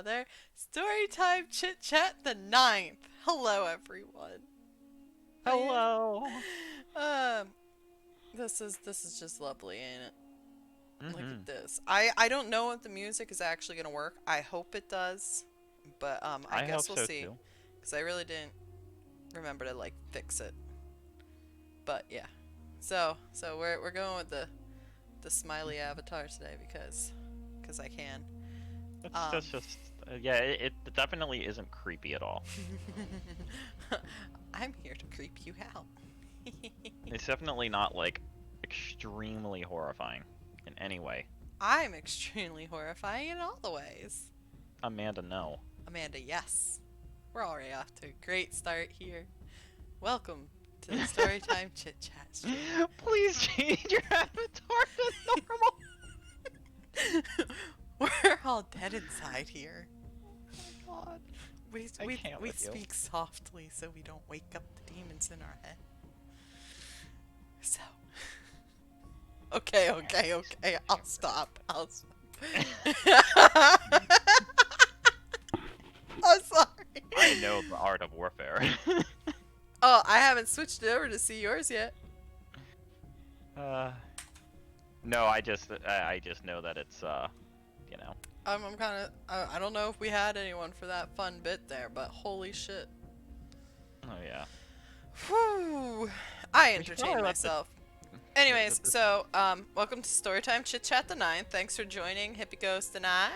another StoryTime Chit-Chat the ninth. Hello, everyone. Hello. Um, this is just lovely, ain't it? Look Mm-hmm. at this. I don't know if the music is actually gonna work. I hope it does, but I I hope guess we'll so see, too. because I really didn't remember to like fix it. But yeah, so we're going with the smiley avatar today because I can. That's just yeah. It definitely isn't creepy at all. I'm here to creep you out. It's definitely not like extremely horrifying in any way. I'm extremely horrifying in all the ways. Amanda, no. Amanda, yes. We're already off to a great start here. Welcome to the Storytime Chit Chat stream. Please change your avatar to normal. We're all dead inside here. Oh my god. We, I we, can't we with you. speak softly so we don't wake up the demons in our head. So. Okay, I'll stop. I'm sorry. I know the art of warfare. Oh, I haven't switched it over to see yours yet. uh, no, I just know that it's you know. I'm kind of. I don't know if we had anyone for that fun bit there, but holy shit. Oh yeah. Whew. I We should entertained probably let myself. the, Anyways, the so, welcome to Storytime Chit-Chat the ninth. Thanks for joining, HippieGhost and I.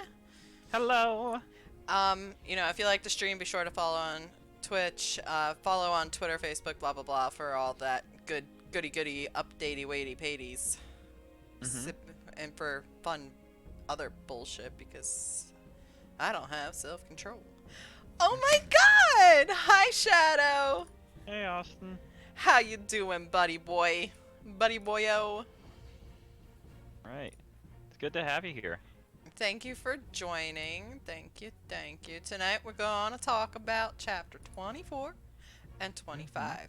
hello. If you like the stream, be sure to follow on Twitch, follow on Twitter, Facebook, blah, blah, blah, for all that goody, updatey, weighty, paties. Mm-hmm. And for fun other bullshit, because I don't have self-control. Oh my god! Hi, Shadow! Hey, Austin. How you doing, buddy boy? Buddy boyo? Right. It's good to have you here. Thank you for joining. Thank you. Tonight we're going to talk about chapter 24 and 25.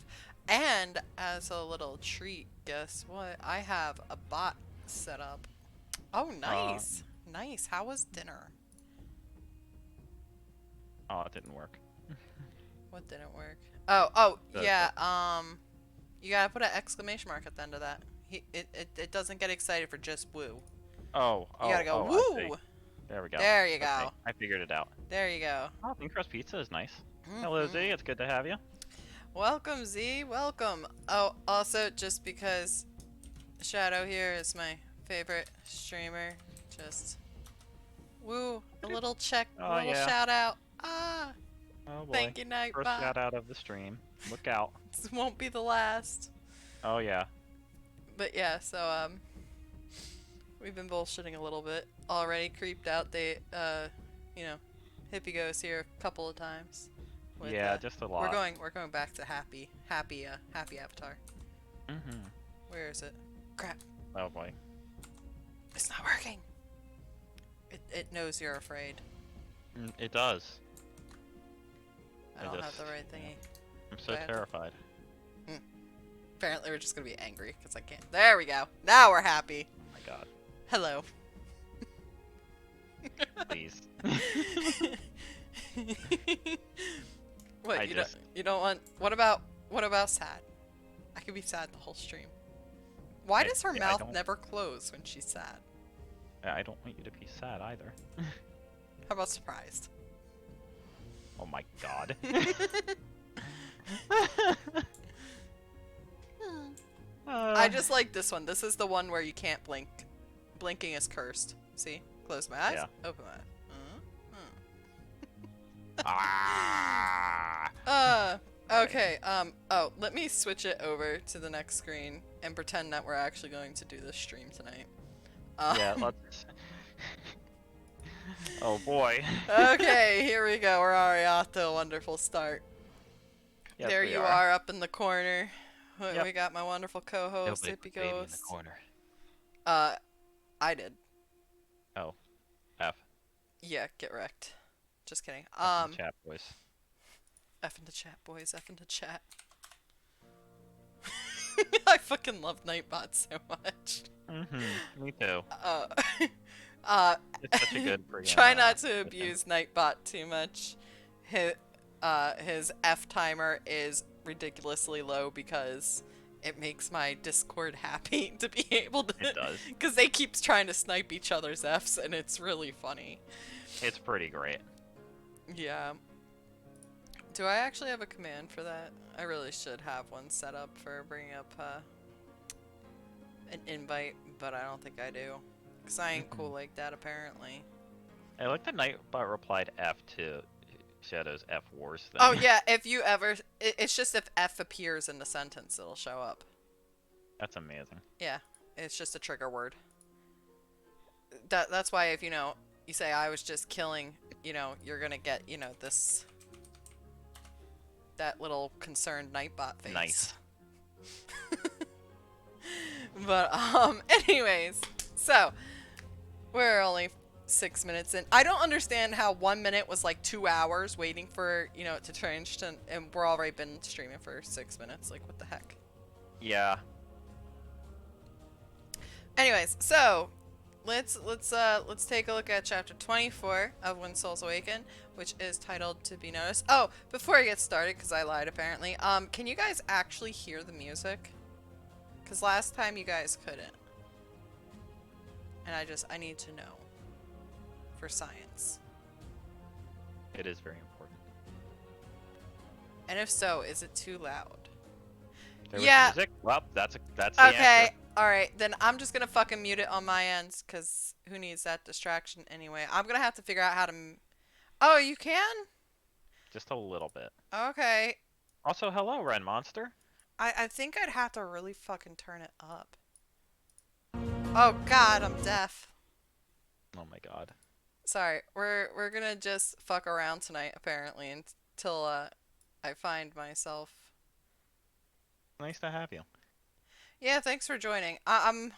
And as a little treat, guess what? I have a bot set up. Oh, Uh, nice. Nice. How was dinner? oh, it didn't work. What didn't work? Oh, The- yeah. You gotta put an exclamation mark at the end of that. It doesn't get excited for just woo. Oh, You gotta go I see. woo. There we go. There you Okay, go. I figured it out. There you go. Oh, thin crust pizza is nice. Hello, Z. It's good to have you. Welcome, Z. Welcome. Oh, also, just because Shadow here is my favorite streamer, just woo, a little check, a Oh, little yeah. shout out. Ah, Oh boy. thank you, First Nightbot. shout out of the stream. Look out. This won't be the last. Oh yeah. But yeah, so we've been bullshitting a little bit already. Creeped out. HippieGhost here a couple of times. With, Yeah, just a lot. We're going back to happy avatar. Mm-hmm. Where is it? Crap. Oh boy. It's not working. It knows you're afraid. It does. I don't have the right thingy. I'm so Do I have to- terrified. Apparently we're just gonna be angry because I can't. There we go. Now we're happy. Oh my god. Hello. Please. What I you just- don't want? What about sad? I could be sad the whole stream. Why does her I mouth don't- never close when she's sad? I don't want you to be sad either. How about surprised? Oh my god. I just like this one. This is the one where you can't blink. Blinking is cursed. See? Close my eyes. Yeah. Open my eyes. Ah! Okay, oh, let me switch it over to the next screen and pretend that we're actually going to do this stream tonight. Yeah, let's. Oh boy. Okay, here we go. We're already off to a wonderful start. Yes, There we you are. are up in the corner. Yep. We got my wonderful co-host, Nobody put baby in the HippieGhost. corner. I did. Oh, F. Yeah, get wrecked. Just kidding. F in the chat, boys. F in the chat, boys. F in the chat. I fucking love Nightbot so much. Mm-hmm. Me too. Uh, It's such a good friggin' try not to mission. abuse Nightbot too much. His F timer is ridiculously low because it makes my Discord happy to be able to, It does. because they keep trying to snipe each other's Fs and it's really funny. It's pretty great. Yeah. Do I actually have a command for that? I really should have one set up for bringing up an invite, but I don't think I do. Because I ain't cool like that, apparently. I like the Nightbot replied F to Shadow's F Wars thing. Oh, yeah, if you ever... It's just if F appears in the sentence, it'll show up. That's amazing. Yeah, it's just a trigger word. That's why if, you say, I was just killing, you're gonna get, this... that little concerned Nightbot face. Nice. But, anyways, so, we're only 6 minutes in. I don't understand how 1 minute was like 2 hours waiting for, it to change to, and we're already been streaming for 6 minutes. Like, what the heck? Yeah. Anyways, so, let's take a look at chapter 24 of When Souls Awaken, which is titled To Be Noticed. Oh, before I get started, because I lied apparently, can you guys actually hear the music? Because last time you guys couldn't. And I need to know. For science. It is very important. And if so, is it too loud? There was Yeah. music? Well, that's the Okay. answer. Alright, then I'm just gonna fucking mute it on my end, because who needs that distraction anyway? I'm gonna have to figure out how to... Oh, you can? Just a little bit. Okay. Also, hello, Ren Monster. I think I'd have to really fucking turn it up. Oh god, I'm deaf. Oh my god. Sorry, we're gonna just fuck around tonight, apparently, until I find myself. Nice to have you. Yeah, thanks for joining. I'm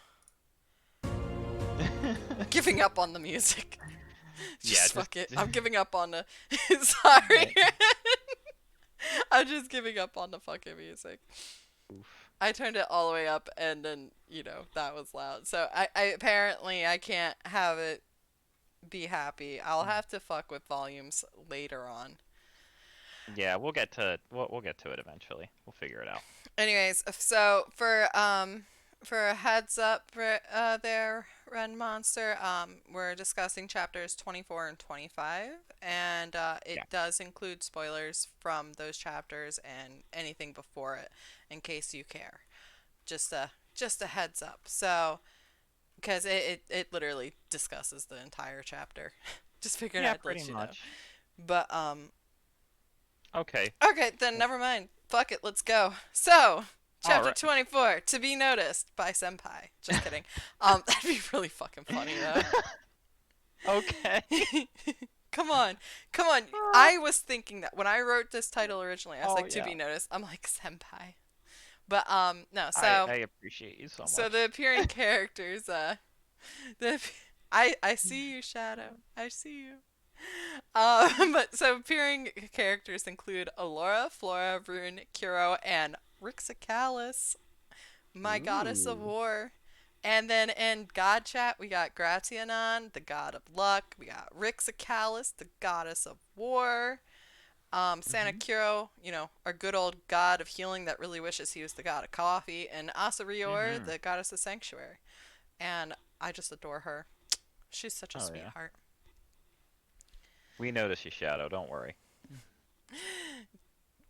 giving up on the music. Just fuck it. I'm giving up on the... Sorry. I'm just giving up on the fucking music. Oof. I turned it all the way up and then, that was loud. So I apparently I can't have it be happy. I'll have to fuck with volumes later on. Yeah, we'll get to it eventually. We'll figure it out. Anyways, so for a heads up there, Ren Monster, we're discussing chapters 24 and 25, and it does include spoilers from those chapters and anything before it, in case you care. Just a heads up. So, because it literally discusses the entire chapter. Just figured I'd let you know. But Okay. Okay, then never mind. Fuck it, let's go. So, chapter 24, To Be Noticed by Senpai. Just kidding. That'd be really fucking funny though. Okay. Come on. I was thinking that when I wrote this title originally, I was like, To Be Noticed. I'm like, Senpai. But no, so I appreciate you so much. So the appearing characters, I see you, Shadow. I see you. But so appearing characters include Alora, Flora, Rune, Kuro, and Rixacalis, my goddess of war. And then in God Chat, we got Gratianon, the god of luck. We got Rixacalis, the goddess of war. Santa Kuro, our good old god of healing that really wishes he was the god of coffee. And Asarior, the goddess of sanctuary. And I just adore her. She's such a sweetheart. We notice you, Shadow. Don't worry.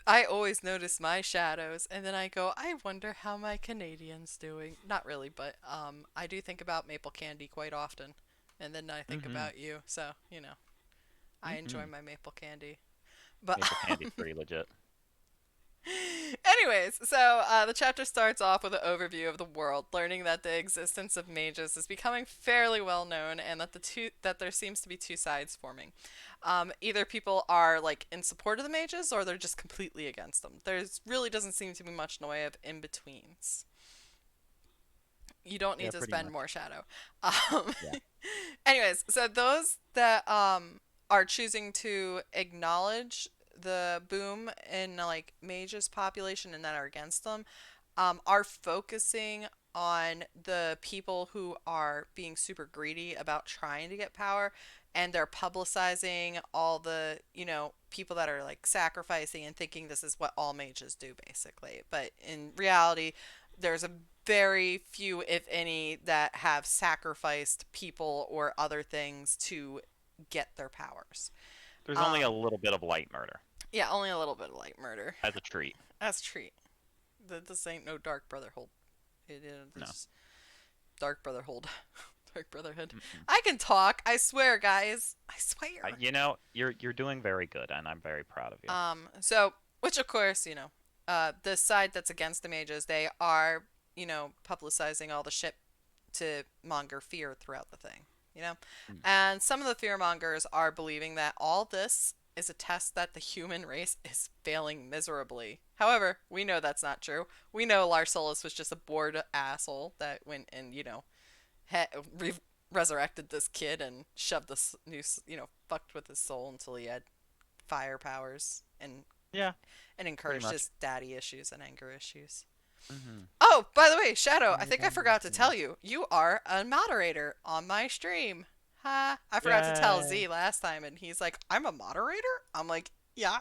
I always notice my shadows, and then I go, I wonder how my Canadian's doing. Not really, but I do think about maple candy quite often, and then I think about you. So I enjoy my maple candy. But maple candy's pretty legit. Anyways, so the chapter starts off with an overview of the world, learning that the existence of mages is becoming fairly well known, and that there seems to be two sides forming. Either people are like in support of the mages, or they're just completely against them. There's really doesn't seem to be much in the way of in betweens. You don't need to spend more shadow. Anyways, so those that are choosing to acknowledge the boom in like mages population and that are against them are focusing on the people who are being super greedy about trying to get power, and they're publicizing all the, people that are like sacrificing and thinking this is what all mages do basically. But in reality, there's a very few, if any, that have sacrificed people or other things to get their powers. There's only a Um, little bit of light murder yeah, only a little bit of light murder as a treat. as treat. This ain't no dark brotherhood. It No. is dark brotherhood. Dark brotherhood. Mm-mm. I can talk. I swear, guys. I swear. You're doing very good, and I'm very proud of you. So, which of course, the side that's against the mages, they are, publicizing all the shit to monger fear throughout the thing, you know? Mm. And some of the fear mongers are believing that all this is a test that the human race is failing miserably. However, we know that's not true. We know Larsolus was just a bored asshole that went and, re- resurrected this kid and shoved this new, fucked with his soul until he had fire powers Yeah, and pretty encouraged much. his daddy issues and anger issues. Mm-hmm. Oh, by the way, Shadow, I think I forgot to tell you, you are a moderator on my stream. Ha! I forgot to tell Yay. Z last time, and he's like, I'm a moderator? I'm like, yeah.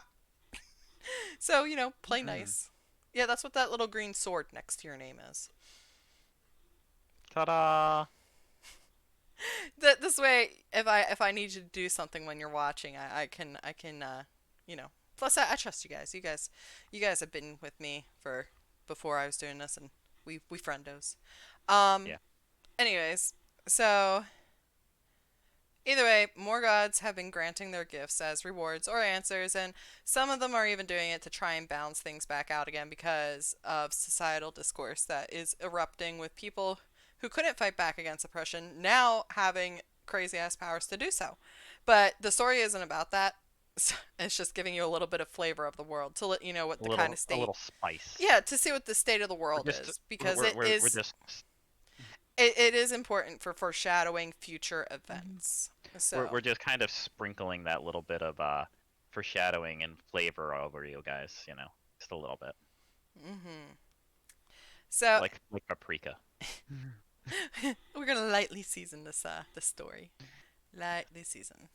So, play Mm-hmm. nice. Yeah, that's what that little green sword next to your name is. Ta-da! This way, if I need you to do something when you're watching, I can you know. Plus, I trust you guys. You guys have been with me for before I was doing this, and we friendos. Um. Yeah. Anyways, so either way, more gods have been granting their gifts as rewards or answers, and some of them are even doing it to try and balance things back out again because of societal discourse that is erupting with people who couldn't fight back against oppression now having crazy ass powers to do so. But the story isn't about that. It's just giving you a little bit of flavor of the world to let you know what A the kind little, of a state, little spice. yeah, to see what the state of the We're world just, is because we're just. it is important for foreshadowing future events. We're So, just kind of sprinkling that little bit of foreshadowing and flavor over you guys, just a little bit, hmm so like paprika. we're gonna lightly season this story, lightly season.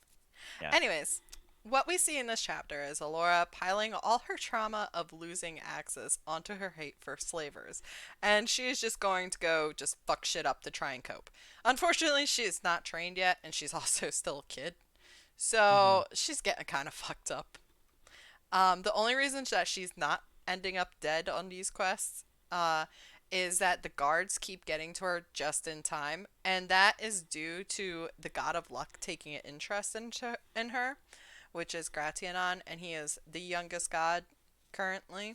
Yeah. Anyways, what we see in this chapter is Alora piling all her trauma of losing Axis onto her hate for slavers, and she is just going to go just fuck shit up to try and cope. Unfortunately, she is not trained yet, and she's also still a kid, Mm-hmm. so she's getting kind of fucked up. The only reason that she's not ending up dead on these quests is that the guards keep getting to her just in time, and that is due to the god of luck taking an interest in her, which is Gratianon, and he is the youngest god currently.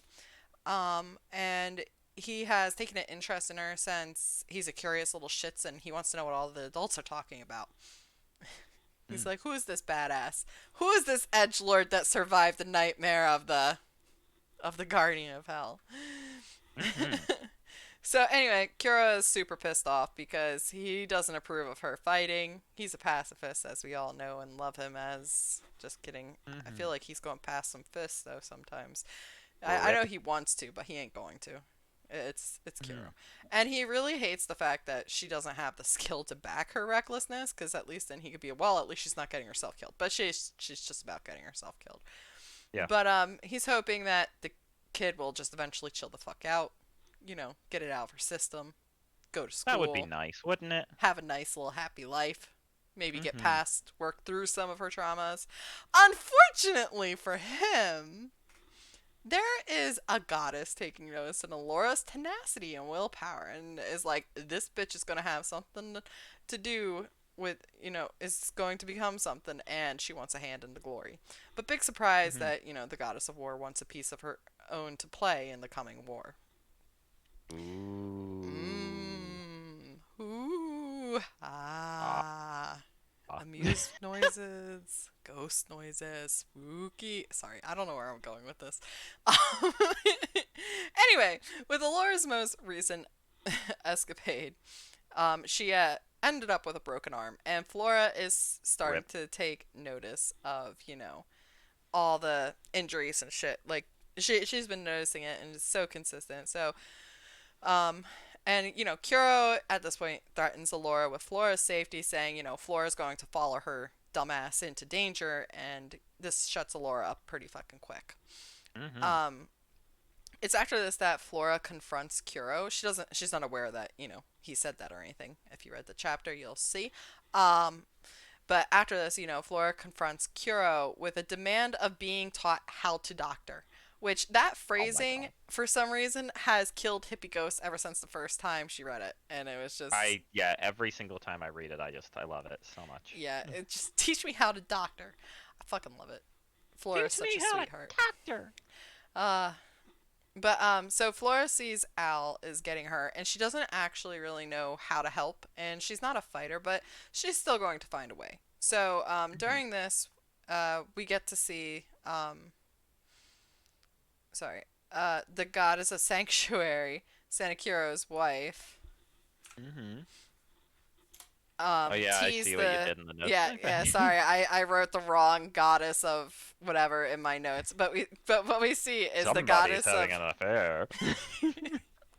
And he has taken an interest in her since he's a curious little shits and he wants to know what all the adults are talking about. He's like, who is this badass? Who is this edge lord that survived the nightmare of the Guardian of Hell? Mm-hmm. So anyway, Kira is super pissed off because he doesn't approve of her fighting. He's a pacifist, as we all know and love him as. Just kidding. I Mm-hmm. feel like he's going past some fists though sometimes. I know Rip. he wants to, but he ain't going to. It's Mm-hmm. Kiro, and he really hates the fact that she doesn't have the skill to back her recklessness. Because at least then he could be well. At least she's not getting herself killed, but she's just about getting herself killed. Yeah. But he's hoping that the kid will just eventually chill the fuck out. Get it out of her system, go to That would be school, nice, wouldn't it? have a nice little happy life, maybe get Mm-hmm. past, work through some of her traumas. Unfortunately for him, there is a goddess taking notice in Alora's tenacity and willpower and is like, this bitch is going to have something to do with, is going to become something and she wants a hand in the glory. But big surprise Mm-hmm. that, the goddess of war wants a piece of her own to play in the coming war. Ooh. Mmm. Ooh. Ah. Ah. Ah. Amuse noises, ghost noises, spooky. Sorry, I don't know where I'm going with this. Um, anyway, with Alora's most recent escapade, she ended up with a broken arm, and Flora is starting Rip. to take notice of, all the injuries and shit. Like she's been noticing it, and it's so consistent. So, um, And, Kuro at this point threatens Allura with Flora's safety, saying, Flora's going to follow her dumbass into danger, and this shuts Allura up pretty fucking quick. Mm-hmm. Um, it's after this that Flora confronts Kuro. She's not aware that, he said that or anything. If you read the chapter, you'll see. Um, but after this, Flora confronts Kuro with a demand of being taught how to doctor. Which, that Oh my phrasing, god. for some reason, has killed HippieGhost ever since the first time she read it. And it was just, Yeah, every single time I read it, I love it so much. yeah, it just, teach me how to doctor. I fucking love it. Flora's Teach such me a how to sweetheart. doctor. Uh, so Flora sees Al is getting hurt, and she doesn't actually really know how to help, and she's not a fighter, but she's still going to find a way. So Mhm. during this, we get to see, sorry, the goddess of sanctuary, Sanakiro's wife, Mhm. Oh yeah, I tease see what you the did in the notes. yeah, Okay. yeah, sorry, I wrote the wrong goddess of whatever in my notes, but what we see is the Somebody's goddess having of an affair.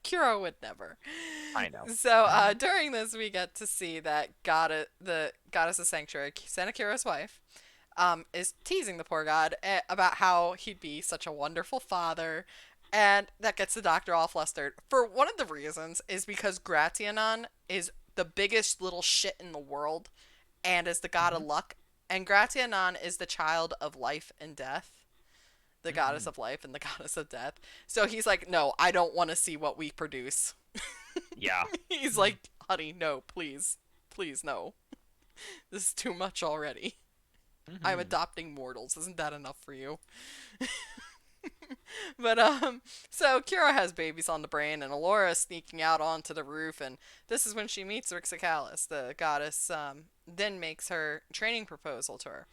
Kuro would never. I know. So during this, we get to see that the goddess of sanctuary, Sanakiro's wife, is teasing the poor god about how he'd be such a wonderful father, and that gets the doctor all flustered. For one of the reasons is because Gratianon is the biggest little shit in the world, and is the god of Mhm. luck, and Gratianon is the child of life and death, the goddess Mhm. of life and the goddess of death. So he's like, no, I don't want to see what we produce. Yeah. He's like, honey, no, please. Please, no. This is too much already. I'm Mhm. adopting mortals. Isn't that enough for you? But so Kira has babies on the brain, and Alora is sneaking out onto the roof, and this is when she meets Rixacalis. The goddess then makes her training proposal to her.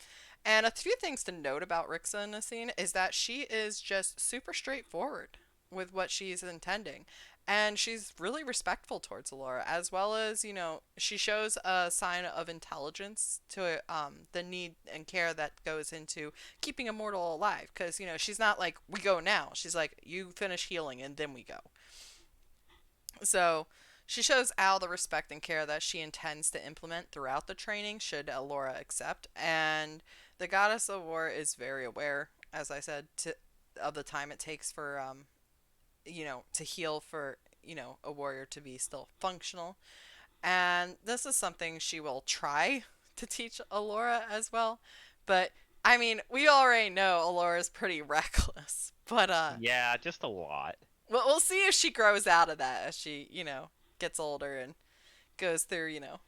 And a few things to note about Rixa in this scene is that she is just super straightforward with what she's intending. And she's really respectful towards Alora, as well as, she shows a sign of intelligence to the need and care that goes into keeping a mortal alive. Because, she's not like, we go now. She's like, you finish healing and then we go. So she shows Al the respect and care that she intends to implement throughout the training, should Alora accept. And the goddess of war is very aware, as I said, of the time it takes for, to heal for, a warrior to be still functional. And this is something she will try to teach Alora as well. But I mean, we already know Alora's pretty reckless. But Yeah, just a lot. we'll see if she grows out of that as she, gets older and goes through, her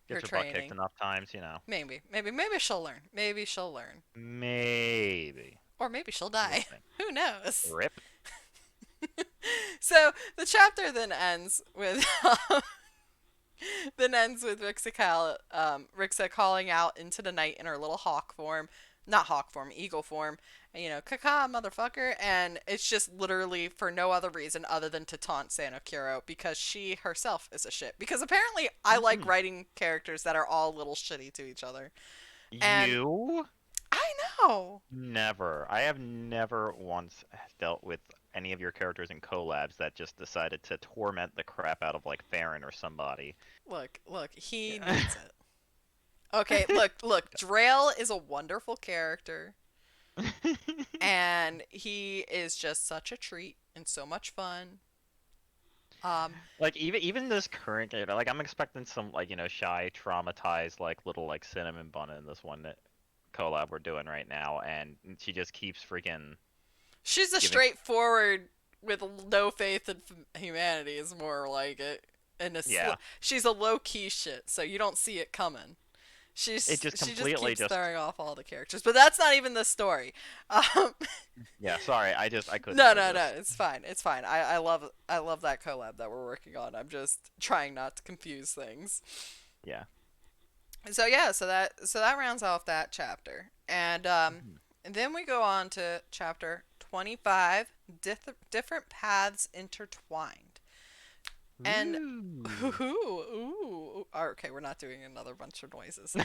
Gets her butt kicked training. enough times. Maybe she'll learn. Maybe she'll learn. Maybe. Or maybe she'll We'll die. see. Who knows? Rip. So the chapter then ends with Rixa calling out into the night in her little hawk form, not hawk form, eagle form, and, caca motherfucker, and it's just literally for no other reason other than to taunt Sano Kuro because she herself is a shit. Because apparently I like Mhm. writing characters that are all a little shitty to each other, and You I know. never. I have never once dealt with any of your characters in collabs that just decided to torment the crap out of like Farron or somebody. Look, he needs it. Okay, look, Drail is a wonderful character, and he is just such a treat and so much fun. Um, Like even this current character, like I'm expecting some like shy, traumatized like little like cinnamon bun in this one that collab we're doing right now, and she just keeps freaking she's a giving. straightforward with no faith in humanity is more like it, and Yeah, she's a low key shit, so you don't see it coming. it just She just completely keeps just. throwing off all the characters, but that's not even the story. Um, Yeah, sorry, I couldn't no, resist. it's fine, it's fine. I love that collab that we're working on. I'm just trying not to confuse things. Yeah. So yeah, so that rounds off that chapter, Mhm. and then we go on to chapter 25, different paths intertwined, and ooh, Ooh. ooh, okay, we're not doing another bunch of noises.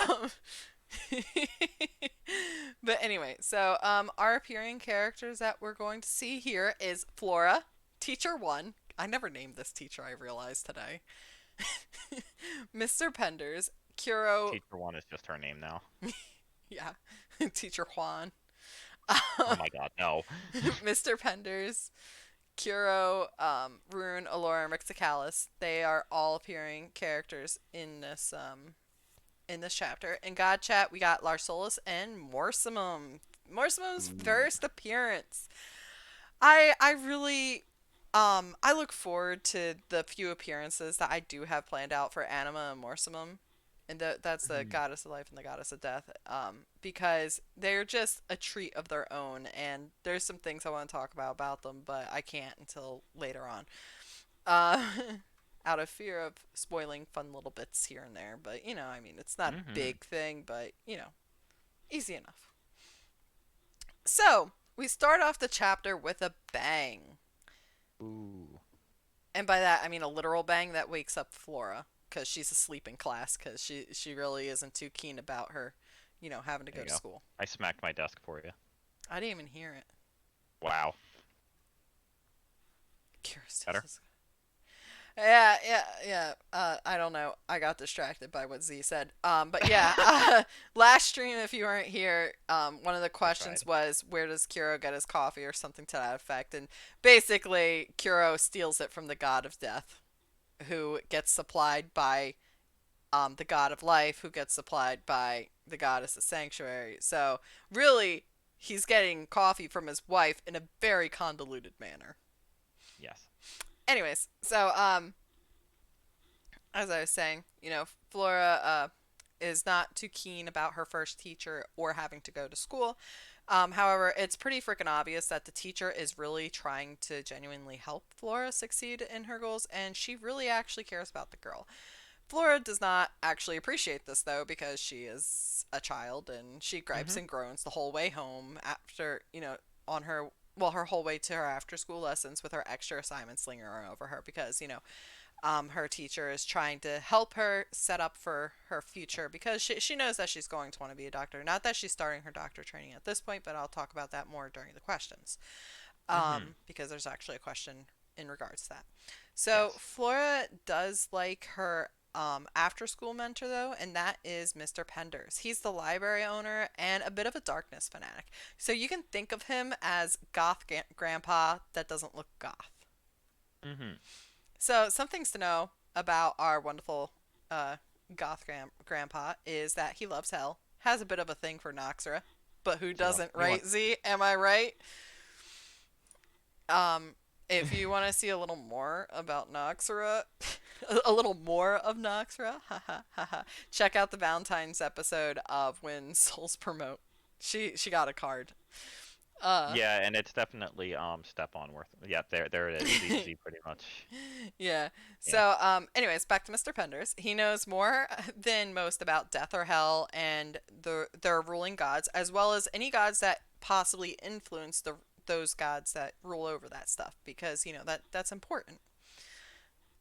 Um, but anyway, so our appearing characters that we're going to see here is Flora, Teacher One. I never named this teacher, I realized today. Mr. Penders, Kuro, Teacher one is just her name now. yeah, Teacher Juan, Oh my god, no. Mr. Penders, Kuro, Rune, Alora, and Rixacalis, they are all appearing characters in this chapter. In God Chat, we got Larsolus and Morsimum. Morsimum's Ooh. first appearance. I really I look forward to the few appearances that I do have planned out for Anima and Morsimum. And that's the Mhm. goddess of life and the goddess of death. Because they're just a treat of their own, and there's some things I want to talk about them, but I can't until later on. Uh, out of fear of spoiling fun little bits here and there. But I mean, it's not a Mhm. big thing, but easy enough. So we start off the chapter with a bang. Ooh. And by that, I mean a literal bang that wakes up Flora because she's asleep in class because she really isn't too keen about her, having to There go you to go. school. I smacked my desk for you. I didn't even hear it. Wow. Kira still Better? says, yeah, yeah, yeah. I don't know. I got distracted by what Z said. But yeah, last stream, if you weren't here, one of the I questions tried. was where does Kuro get his coffee or something to that effect, and basically Kuro steals it from the god of death, who gets supplied by the god of life, who gets supplied by the goddess of sanctuary. So really, he's getting coffee from his wife in a very convoluted manner. Yes. Anyways, so as I was saying, Flora is not too keen about her first teacher or having to go to school. However, it's pretty freaking obvious that the teacher is really trying to genuinely help Flora succeed in her goals, and she really actually cares about the girl. Flora does not actually appreciate this, though, because she is a child and she gripes Mhm. and groans the whole way home after, on her, well, her whole way to her after school lessons with her extra assignments lingering over her because, her teacher is trying to help her set up for her future because she knows that she's going to want to be a doctor. Not that she's starting her doctor training at this point, but I'll talk about that more during the questions. Mhm. Because there's actually a question in regards to that. So Yes. Flora does like her after school mentor though, and that is Mr. Penders. He's the library owner and a bit of a darkness fanatic. So you can think of him as goth grandpa that doesn't look goth. Mhm. So, some things to know about our wonderful uh, goth grandpa is that he loves hell, has a bit of a thing for Noxera, but who He wants. doesn't, He right, wants. Z? Am I right? Um, if you want to see a little more about Noxera, a little more of Noxera, check out the Valentine's episode of when Souls promote. She got a card. Uh, Yeah, and it's definitely step on worth. Yeah, there it is. Z pretty much. Yeah. Yeah. So, anyways, back to Mr. Penders. He knows more than most about death or hell and their ruling gods, as well as any gods that possibly influence those gods that rule over that stuff, because that's important.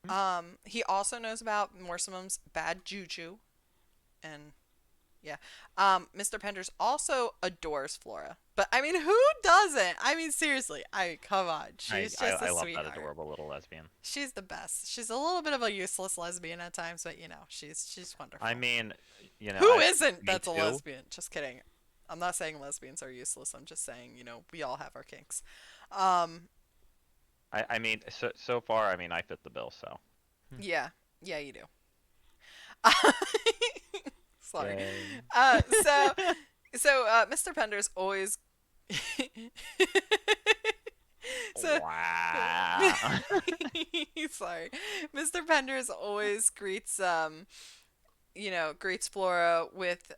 Mhm. He also knows about Morsimum's bad juju, and yeah. Mr. Penders also adores Flora, but I mean, who doesn't? I mean, seriously. Come on, I, she's I just a I love that sweetheart. adorable little lesbian. She's the best. She's a little bit of a useless lesbian at times, but she's I wonderful. mean, Who I isn't me that's a too. lesbian? Just kidding. I'm not saying lesbians are useless. I'm just saying, we all have our kinks. Um, I mean, so far, I mean, I fit the bill. So. Hmm. yeah. Yeah, you do. Sorry. Yay. Uh, so Mr. Pender's always so Wow. sorry. Mr. Penders always greets Flora with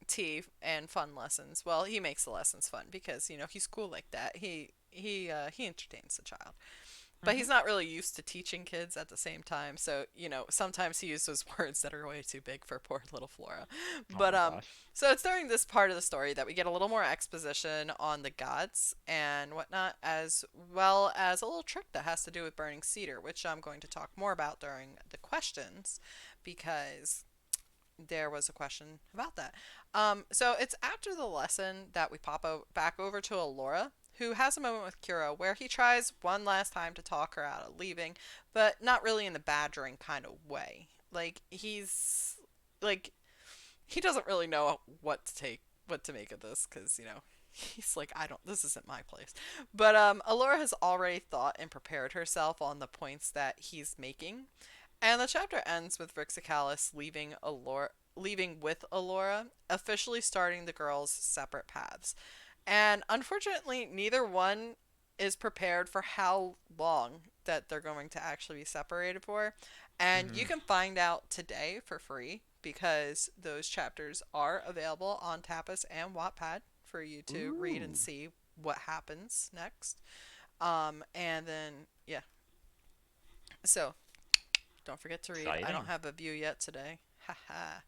tea and fun lessons. Well, he makes the lessons fun because he's cool like that. He entertains the child, but Mhm. he's not really used to teaching kids at the same time. So sometimes he uses words that are way too big for poor little Flora. Oh But my gosh. so it's during this part of the story that we get a little more exposition on the gods and whatnot, as well as a little trick that has to do with burning cedar, which I'm going to talk more about during the questions because there was a question about that. So it's after the lesson that we back over to Alora, who has a moment with Kira where he tries one last time to talk her out of leaving, but not really in the badgering kind of way. Like like he doesn't really know what to make of this because he's like, I don't, this isn't my place. But Alora has already thought and prepared herself on the points that he's making, and the chapter ends with Vixacalis leaving with Alora, officially starting the girls' separate paths. And unfortunately, neither one is prepared for how long that they're going to actually be separated for. And you Hmm. can find out today for free because those chapters are available on Tapas and Wattpad for you to read and Ooh, see what happens next. And then, yeah. So, don't forget to read. I don't exciting. have a view yet today. Haha.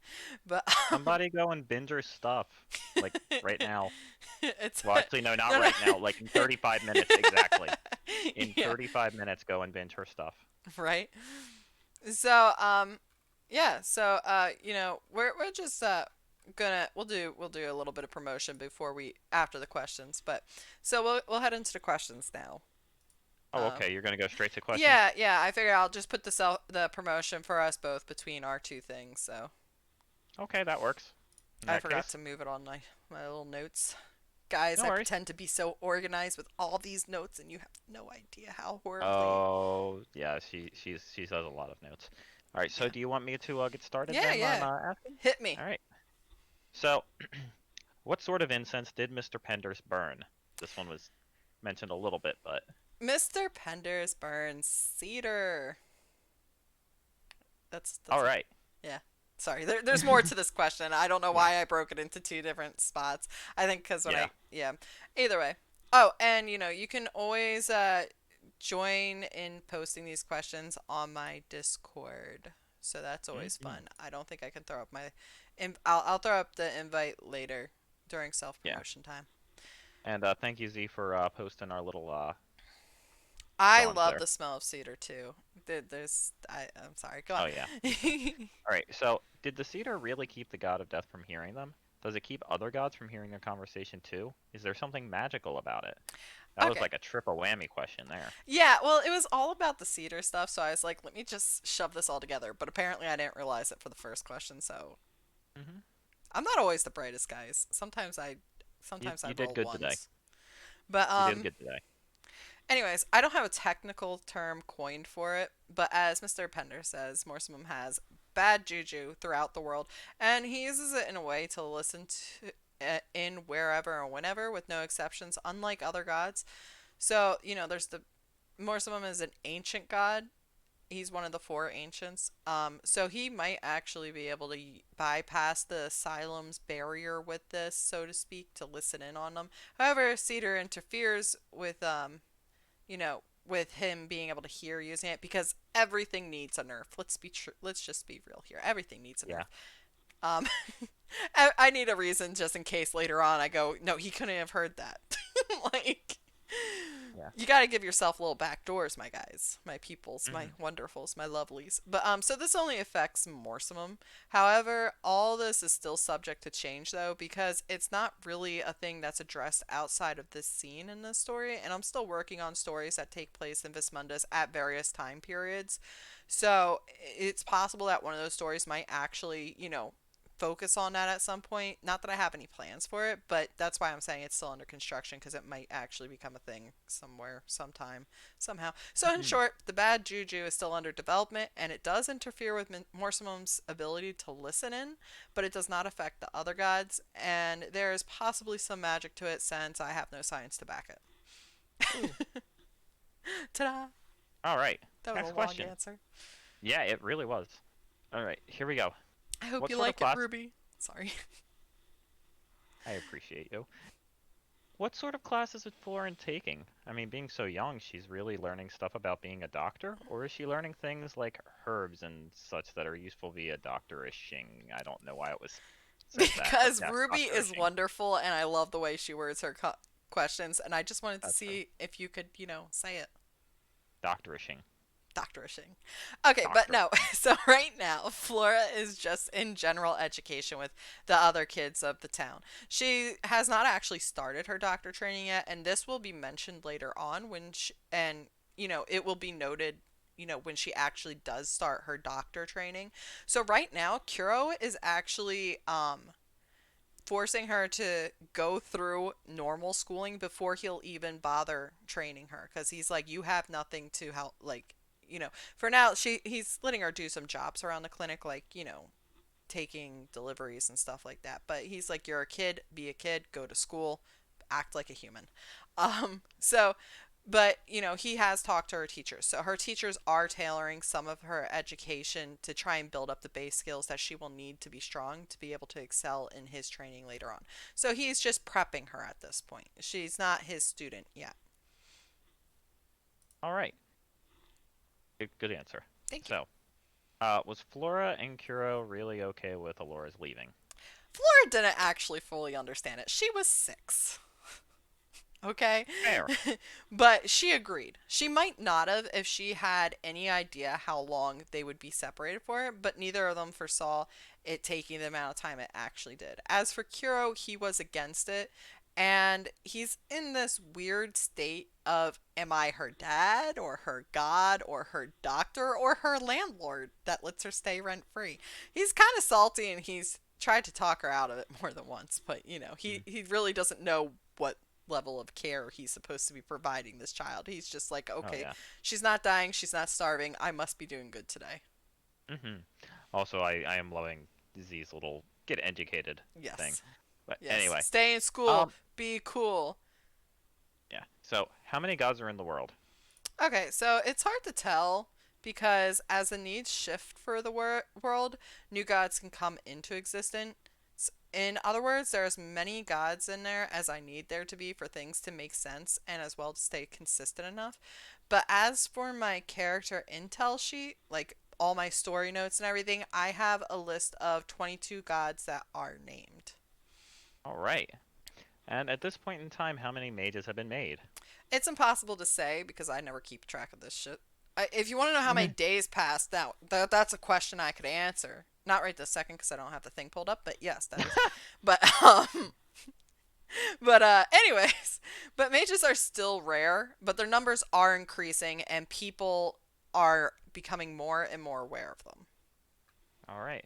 But Somebody go and binge her stuff, like right now. it's Well, actually, no, not no, no. right now. Like in 35 minutes, exactly. In Yeah, 35 minutes, go and binge her stuff. right. So, yeah. So, we're just we'll do a little bit of promotion before we after the questions, but so we'll head into the questions now. Oh, Um, okay. You're gonna go straight to questions. yeah, yeah. I figure I'll just put the promotion for us both between our two things. So Okay, that works. In I that forgot case, to move it on my little notes. Guys, no I worries. pretend to be so organized with all these notes, and you have no idea how horribly. Oh, yeah. She does a lot of notes. All right. So, Yeah. do you want me to get started Yeah, then on yeah. asking? Hit me. All right. So, what sort of incense did Mr. Penders burn? This one was mentioned a little bit, but Mr. Penders burns cedar. That's all it. right. Yeah. Sorry, there's more to this question. I don't know Yeah. why I broke it into two different spots. I think because Yeah. yeah. Either way. Oh, and you can always join in posting these questions on my Discord. So that's always Hmm. fun. I don't think I can throw up I'll throw up the invite later during self Yeah. promotion time. And thank you, Z, for posting our little I drawings love there. the smell of cedar too. I'm sorry. Go Oh yeah, on. me too. All right. So, did the cedar really keep the god of death from hearing them? Does it keep other gods from hearing their conversation too? Is there something magical about it? That was Okay. like a triple whammy question there. Yeah, well, it was all about the cedar stuff, so I was like, let me just shove this all together. But apparently, I didn't realize it for the first question, so Hmm. I'm not always the brightest, guys. You Sometimes I you did roll good today. ones. But You did good today. anyways, I don't have a technical term coined for it, but as Mr. Pender says, Morsimum has bad juju throughout the world, and he uses it in a way to listen to in wherever and whenever, with no exceptions, unlike other gods. So there's the Morsimum is an ancient god. He's one of the four ancients. So he might actually be able to bypass the asylum's barrier with this, so to speak, to listen in on them. However, Cedar interferes with with him being able to hear using it because everything needs a nerf. Let's just be real here. Everything needs a nerf. Yeah. Um, I need a reason just in case later on I go, no, he couldn't have heard that. Like, Yeah. you got to give yourself little back doors, my guys, my peoples, my Hmm. wonderfuls, my lovelies. But so this only affects Morsimum. However, all this is still subject to change though because it's not really a thing that's addressed outside of this scene in this story, and I'm still working on stories that take place in Vismundus at various time periods. So it's possible that one of those stories might actually, focus on that at some point. Not that I have any plans for it, but that's why I'm saying it's still under construction because it might actually become a thing somewhere, sometime, somehow. So, in Hmm. short, the bad juju is still under development and it does interfere with Morsimum's ability to listen in, but it does not affect the other gods, and there is possibly some magic to it since I have no science to back Ooh. it. Ta da! All right. That was a Next long question. answer. Yeah, it really was. All right. Here we go. I hope What you sort of like it, class? Ruby. Sorry. I appreciate you. What sort of classes is Florin taking? I mean, being so young, she's really learning stuff about being a doctor, or is she learning things like herbs and such that are useful via doctorishing? I don't know why it was said that, but Because yeah, Ruby is doctorishing. wonderful and I love the way she words her questions, and I just wanted to That's true. see if you could, say it. Doctorishing. Doctorishing. Okay, but Doctor. no. So right now, Flora is just in general education with the other kids of the town. She has not actually started her doctor training yet, and this will be mentioned later on and it will be noted, when she actually does start her doctor training. So right now, Kuro is actually forcing her to go through normal schooling before he'll even bother training her, because he's like, you have nothing to help, like, for now he's letting her do some jobs around the clinic, like, taking deliveries and stuff like that. But he's like, you're a kid, be a kid, go to school, act like a human. So, but he has talked to her teachers. So her teachers are tailoring some of her education to try and build up the base skills that she will need to be strong to be able to excel in his training later on. So he's just prepping her at this point. She's not his student yet. All right. Good answer. Thank you. So, was Flora and Kuro really okay with Alora's leaving? Flora didn't actually fully understand it. She was 6. Okay? Fair. But she agreed. She might not have if she had any idea how long they would be separated for, but neither of them foresaw it taking the amount of time it actually did. As for Kuro, he was against it, and he's in this weird state of, am I her dad, or her god, or her doctor, or her landlord that lets her stay rent free? He's kind of salty, and he's tried to talk her out of it more than once, but Mm. he really doesn't know what level of care he's supposed to be providing this child. He's just like, Oh okay, yeah. she's not dying, she's not starving, I must be doing good today. Also, I am loving Z's little get educated thing. Yes. But Yes. anyway, Stay in school, um, be cool. yeah. So, how many gods are in the world? Okay, so it's hard to tell because as the needs shift for the world, new gods can come into existence. In other words, there are as many gods in there as I need there to be for things to make sense and as well to stay consistent enough. But as for my character intel sheet, like all my story notes and everything, I have a list of 22 gods that are named. All right. And at this point in time, how many mages have been made? It's impossible to say because I never keep track of this shit. If you want to know how many Mhm. days passed, now that's a question I could answer. Not right this second because I don't have the thing pulled up, but yes, that is. But anyways, but mages are still rare, but their numbers are increasing, and people are becoming more and more aware of them. All right.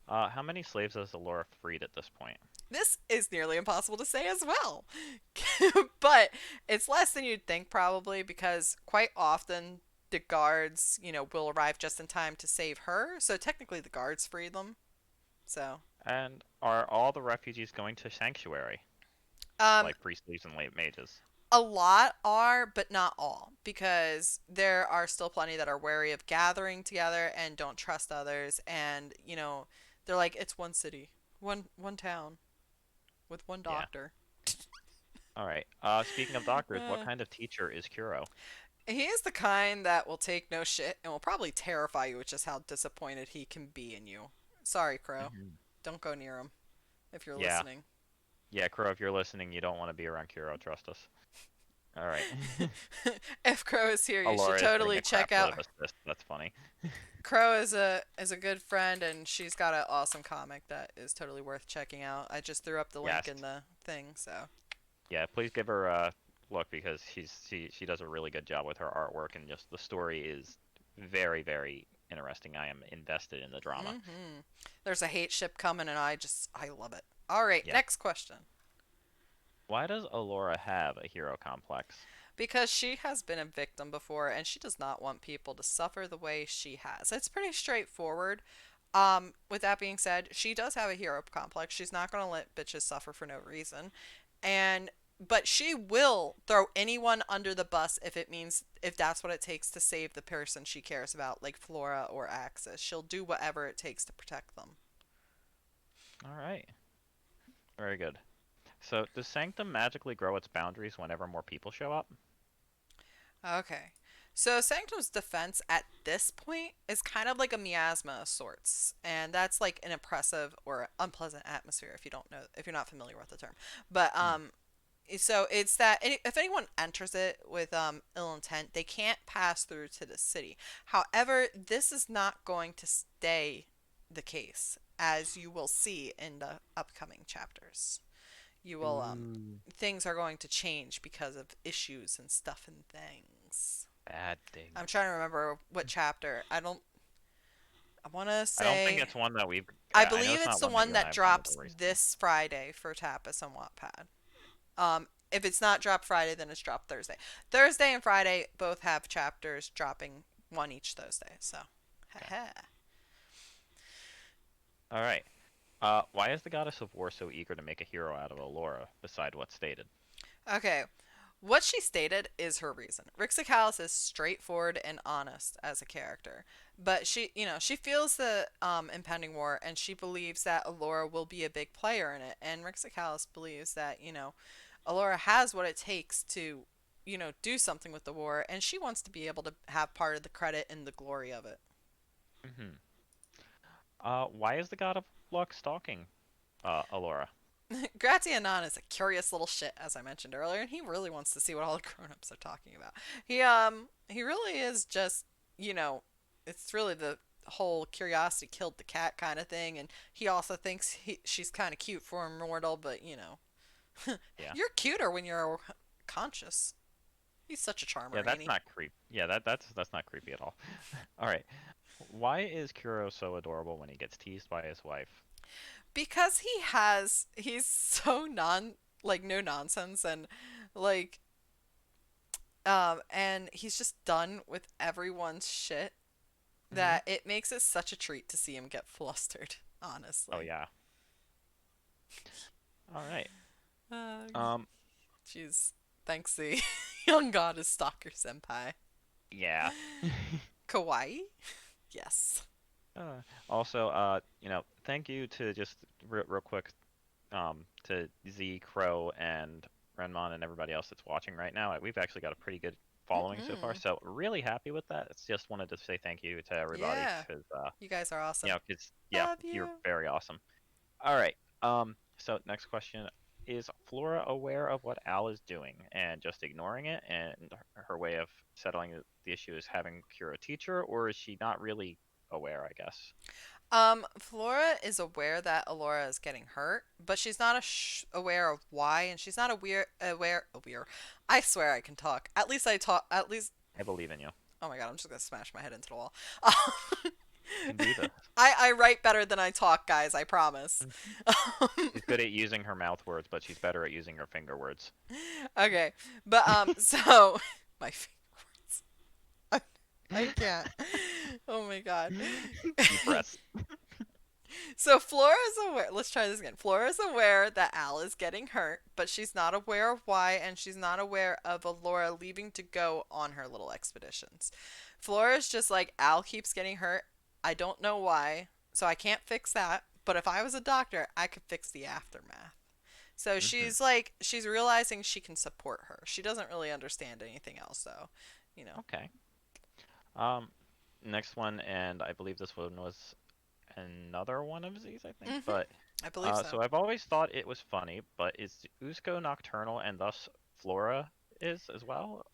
How many slaves has Alora freed at this point? This is nearly impossible to say as well. But it's less than you'd think, probably, because quite often the guards, will arrive just in time to save her. So technically the guards free them. So, And are all the refugees going to sanctuary, um, like priest slaves and late mages? a lot are, but not all, because there are still plenty that are wary of gathering together and don't trust others. And, they're like, it's one city, one town with one Yeah. doctor. All right. Speaking of doctors, what Uh, kind of teacher is Kuro? He is the kind that will take no shit and will probably terrify you with just how disappointed he can be in you. Sorry, Crow. Hmm. Don't go near him if you're Yeah. listening. Yeah, Kuro, if you're listening, you don't want to be around Kuro. Trust us. All right. If Crow is here, you should Alora is getting totally a check crap load out. of assist. That's funny. Crow is a good friend, and she's got an awesome comic that is totally worth checking out. I just threw up the link Yes. in the thing, so. Yeah, please give her a look because she does a really good job with her artwork and just the story is very interesting. I am invested in the drama. There's a hate ship coming, and I love it. All right, Yeah. next question. Why does Alora have a hero complex? Because she has been a victim before and she does not want people to suffer the way she has. It's pretty straightforward. With that being said, she does have a hero complex. She's not going to let bitches suffer for no reason. And but she will throw anyone under the bus if that's what it takes to save the person she cares about, like Flora or Axis. She'll do whatever it takes to protect them. All right. Very good. So, does Sanctum magically grow its boundaries whenever more people show up? Okay. So Sanctum's defense at this point is kind of like a miasma of sorts, and that's like an oppressive or unpleasant atmosphere if you don't know if you're not familiar with the term. But Hmm. So it's that if anyone enters it with ill intent, they can't pass through to the city. However, this is not going to stay the case, as you will see in the upcoming chapters. You will Ooh, things are going to change because of issues and stuff and things. bad I'm things. trying to remember what chapter. I want to I don't think say it's one that we've. I I know believe it's it's not the one that one you and that I have gone over drops recently. this Friday for Tapas and Wattpad. If it's not dropped Friday, then it's dropped Thursday. Thursday and Friday both have chapters dropping one each Thursday. So, Okay. haha. All right. Why is the goddess of war so eager to make a hero out of Allura, beside what's stated? Okay, what she stated is her reason. Rixacalis is straightforward and honest as a character, but she feels the impending war, and she believes that Allura will be a big player in it. And Rixacalis believes that Allura has what it takes to do something with the war, and she wants to be able to have part of the credit and the glory of it. Hmm. Why is the god of luck stalking Allura? Gratianon is a curious little shit, as I mentioned earlier, and he really wants to see what all the grown-ups are talking about. He really is just, you know, it's really the whole curiosity killed the cat kind of thing, and he also thinks she's kind of cute for a mortal, but Yeah. you're cuter when you're conscious. He's such a Yeah, charmer, ain't that's he? not creep. Yeah, that's not creepy at all. All right. Why is Kuro so adorable when he gets teased by his wife? Because he's so no nonsense, and like and he's just done with everyone's shit Hmm. that it makes it such a treat to see him get flustered, Oh honestly. yeah. All right. Uh, Um. Jeez. Thanks, the young goddess stalker senpai. Yeah. Kawaii? Yes. Also, thank you to just real quick, to Z, Crow, and Renmon and everybody else that's watching right now. We've actually got a pretty good following so far, Mm-mm. so really happy with that. It's just wanted to say thank you to everybody Yeah. because, You guys are awesome. yeah, Love you're you. very awesome. All right. So next question. Is Flora aware of what Al is doing and just ignoring it, and her way of settling the issue is having Kira teach her, or is she not really aware, I guess? Flora is aware that Alora is getting hurt, but she's not aware of why, and she's not aware. I swear I can talk. At least I talk. At least. I believe in you. Oh my god, I'm just gonna smash my head into the wall. You can do this. I write better than I talk, guys. I promise. Mhm. She's good at using her mouth words, but she's better at using her finger words. Okay, but so my favorites. I can't. Oh my god. Deep breaths. So Flora's aware. Let's try this again. Flora's aware that Al is getting hurt, but she's not aware of why, and she's not aware of Alora leaving to go on her little expeditions. Flora's just like, Al keeps getting hurt. I don't know why, so I can't fix that. But if I was a doctor, I could fix the aftermath. So Hmm. she's realizing she can support her. She doesn't really understand anything else, though. You know. Okay. Um, Next one, and I believe this one was another one of these, I think. Mhm. But I believe so. so I've always thought it was funny, but is Uzco nocturnal and thus Flora is as well?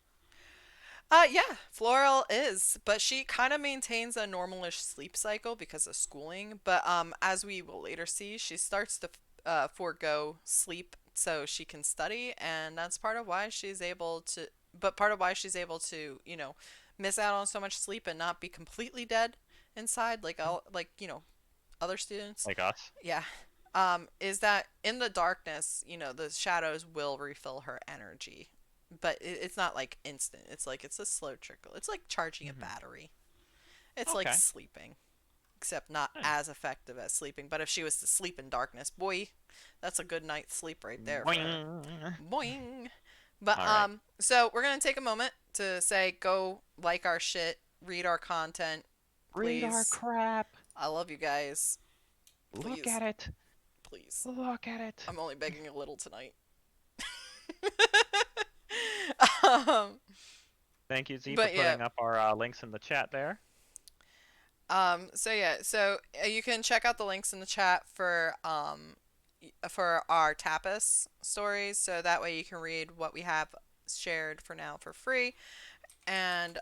Yeah, Floral is, but she kind of maintains a normalish sleep cycle because of schooling. But as we will later see, she starts to forego sleep so she can study, and that's part of why she's able to. But part of why she's able to, miss out on so much sleep and not be completely dead inside, like Mhm. all like other students. Like us? Yeah. Is that in the darkness, the shadows will refill her energy. But it's not like instant. It's like it's a slow trickle. It's like charging a Hmm. battery. It's like Okay. sleeping, except not Nice. as effective as sleeping. But if she was to sleep in darkness, boy, that's a good night's sleep right there for her. Boing. Boing. But All right. so we're gonna take a moment to say go like our shit, read our content, Read our please. crap. I love you guys. Look Please, at it. please. Look at it. I'm only begging a little tonight. um, Thank you, Z, for but yeah. putting up our links in the chat there. So yeah. So you can check out the links in the chat for for our tapas stories, so that way you can read what we have shared for now for free. And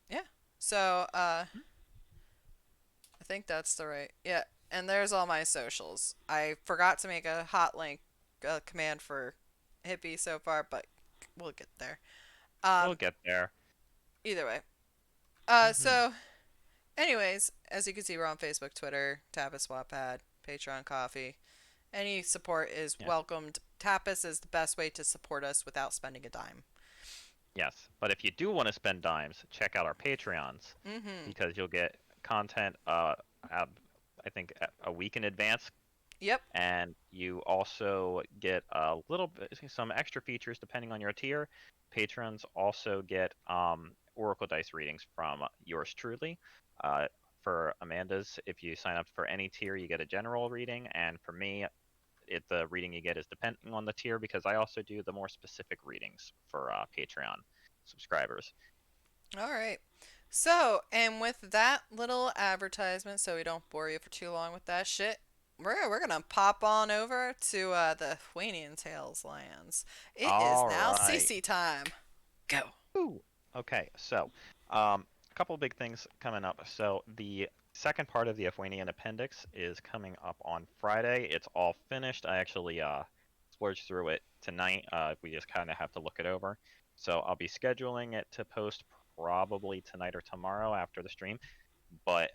yeah. So I think that's the right. Yeah, and there's all my socials. I forgot to make a hot link command for Hippie so far, but we'll get there. We'll Um, get there. Either way. Hmm. So anyways, as you can see, we're on Facebook, Twitter, Tapas Wattpad, Patreon, Coffee. Any support is Yes. welcomed. Tapas is the best way to support us without spending a dime. Yes. But if you do want to spend dimes, check out our Patreons Mm-hmm. because you'll get content out, I think a week in advance, Yep. and you also get a little bit some extra features depending on your tier. Patrons also get Oracle dice readings from yours truly. Uh, for Amanda's, if you sign up for any tier, you get a general reading, and for me, the reading you get is depending on the tier because I also do the more specific readings for Patreon subscribers. All right. So, and with that little advertisement, so we don't bore you for too long with that shit, we're gonna pop on over to the Aphuanian Tales lands. It is All now right. CC time. Go. Ooh. Okay, so a couple big things coming up. So the second part of the Aphuanian appendix is coming up on Friday. It's all finished. I actually splurged through it tonight. We just kind of have to look it over. So I'll be scheduling it to post probably tonight or tomorrow after the stream. But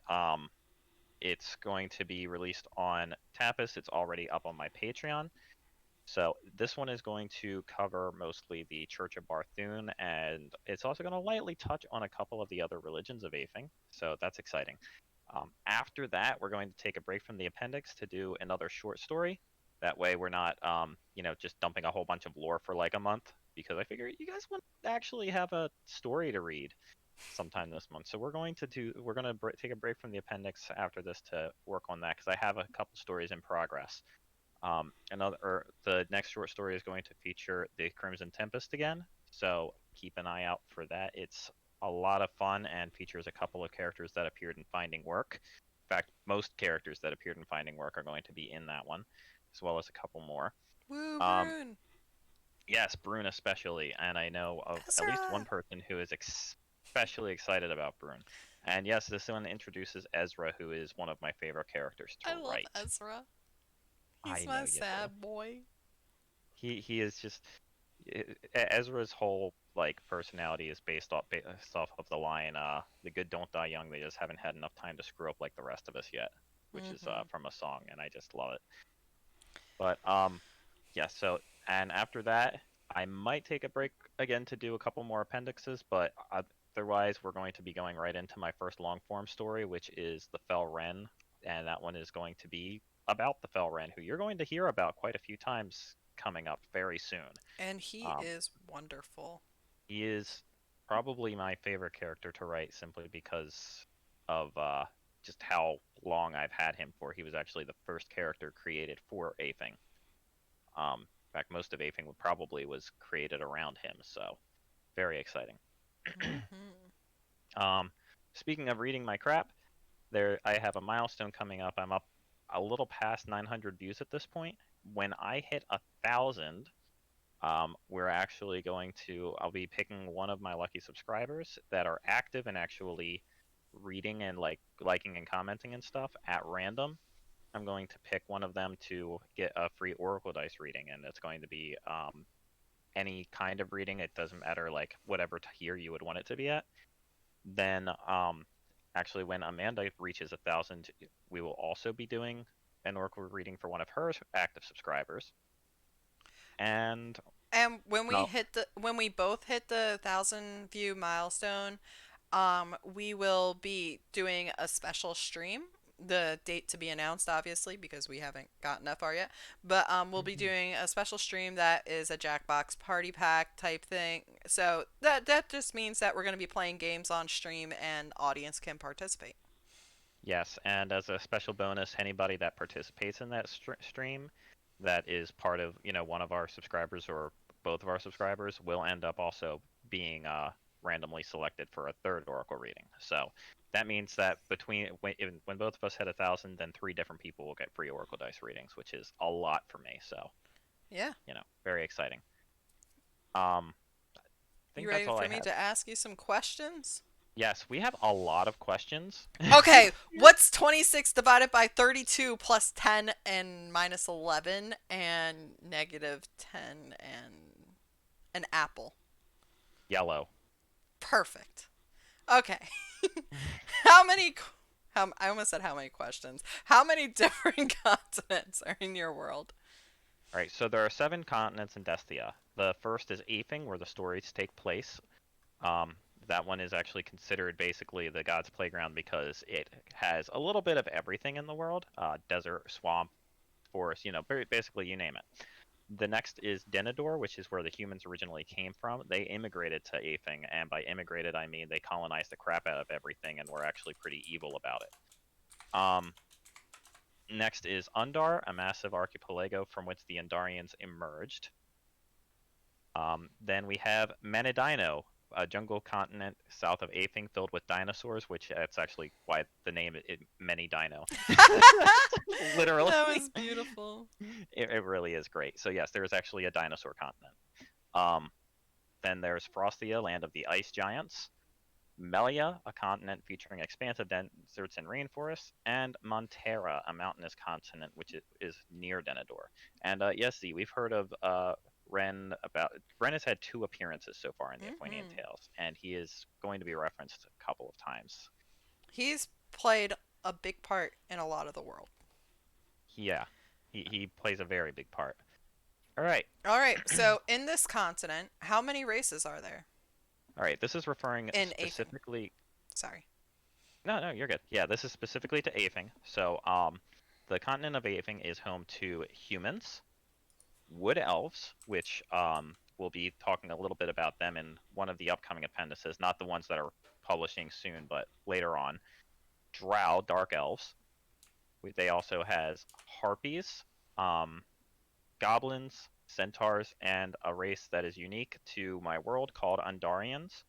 it's going to be released on Tapas. It's already up on my Patreon. So this one is going to cover mostly the Church of Barthune, and it's also going to lightly touch on a couple of the other religions of Athing. So that's exciting. After that, we're going to take a break from the appendix to do another short story. That way, we're not, just dumping a whole bunch of lore for like a month, because I figure you guys want to actually have a story to read sometime this month. So we're going to take a break from the appendix after this to work on that, because I have a couple stories in progress. The next short story is going to feature the Crimson Tempest again, so keep an eye out for that. It's a lot of fun and features a couple of characters that appeared in Finding Work. In fact, most characters that appeared in Finding Work are going to be in that one, as well as a couple more. Woo, Um, Brune. yes, Brune especially, and I know of at least one Ezra. person who is especially excited about Brune. And yes, this one introduces Ezra, who is one of my favorite characters to I love write. Ezra. He's I my know you do. sad boy. He is just Ezra's whole like personality is based off of the line the good don't die young, they just haven't had enough time to screw up like the rest of us yet, which is Mm-hmm. from a song, and I just love it. But yeah, so and after that I might take a break again to do a couple more appendixes, but otherwise we're going to be going right into my first long form story, which is the Fell Wren, and that one is going to be about the Fell Wren, who you're going to hear about quite a few times coming up very soon. And he um, is wonderful. he is probably my favorite character to write simply because of just how long I've had him for. He was actually the first character created for Athing. In fact, most of Athing probably was created around him, so very exciting. Mm-hmm. um, Speaking of reading my crap, there I have a milestone coming up. I'm up a little past 900 views at this point. When I hit 1,000, we're actually I'll be picking one of my lucky subscribers that are active and actually reading and liking and commenting and stuff at random. I'm going to pick one of them to get a free Oracle dice reading, and it's going to be any kind of reading. It doesn't matter like whatever tier you would want it to be at. Then, actually, when Amanda reaches 1,000, we will also be doing an Oracle reading for one of her active subscribers. And And no, when we both hit the 1,000 view milestone, we will be doing a special stream. The date to be announced, obviously, because we haven't gotten that far yet. But we'll be mhm. doing a special stream that is a Jackbox party pack type thing. So that just means that we're going to be playing games on stream and audience can participate. Yes, and as a special bonus, anybody that participates in that stream that is part of, one of our subscribers or both of our subscribers will end up also being randomly selected for a third oracle reading. So that means that when both of us hit 1,000, then 3 different people will get free oracle dice readings, which is a lot for me. So Yeah. very exciting. Um, I You think that's ready all for I me had. to ask you some questions? Yes, we have a lot of questions. Okay, what's 26 divided by 32 plus 10 and minus 11 and negative 10 and an apple? Yellow. Perfect. Okay. How many I almost said how many questions. How many different continents are in your world? All right, so there are 7 continents in Destia. The first is Aphing, where the stories take place. Um, that one is actually considered basically the God's Playground because it has a little bit of everything in the world: desert, swamp, forest. Basically you name it. The next is Denador, which is where the humans originally came from. They immigrated to Aphing, and by immigrated I mean they colonized the crap out of everything and were actually pretty evil about it. Um, Next is Undar, a massive archipelago from which the Undarians emerged. Then we have Menedino, a jungle continent south of Aphing filled with dinosaurs, which that's actually why the name Menedino. Literally. That was beautiful. It really is great. So yes, there is actually a dinosaur continent. Um, then there's Frostia, land of the ice giants. Melia, a continent featuring expansive deserts and rainforests, and Montera, a mountainous continent which is near Denador. And yes, Z, we've heard of Ren has had 2 appearances so far in the Aphuanian Hmm. Tales, and he is going to be referenced a couple of times. He's played a big part in a lot of the world. Yeah, he plays a very big part. All right, All right, so in this continent, how many races are there? all right. This is referring In Athing. specifically. Sorry. No, no, you're good. Yeah, this is specifically to Aphing. So, the continent of Aphing is home to humans, wood elves, which we'll be talking a little bit about them in one of the upcoming appendices, not the ones that are publishing soon, but later on. Drow, dark elves. They also has harpies, um, goblins, centaurs, and a race that is unique to my world called Undarians.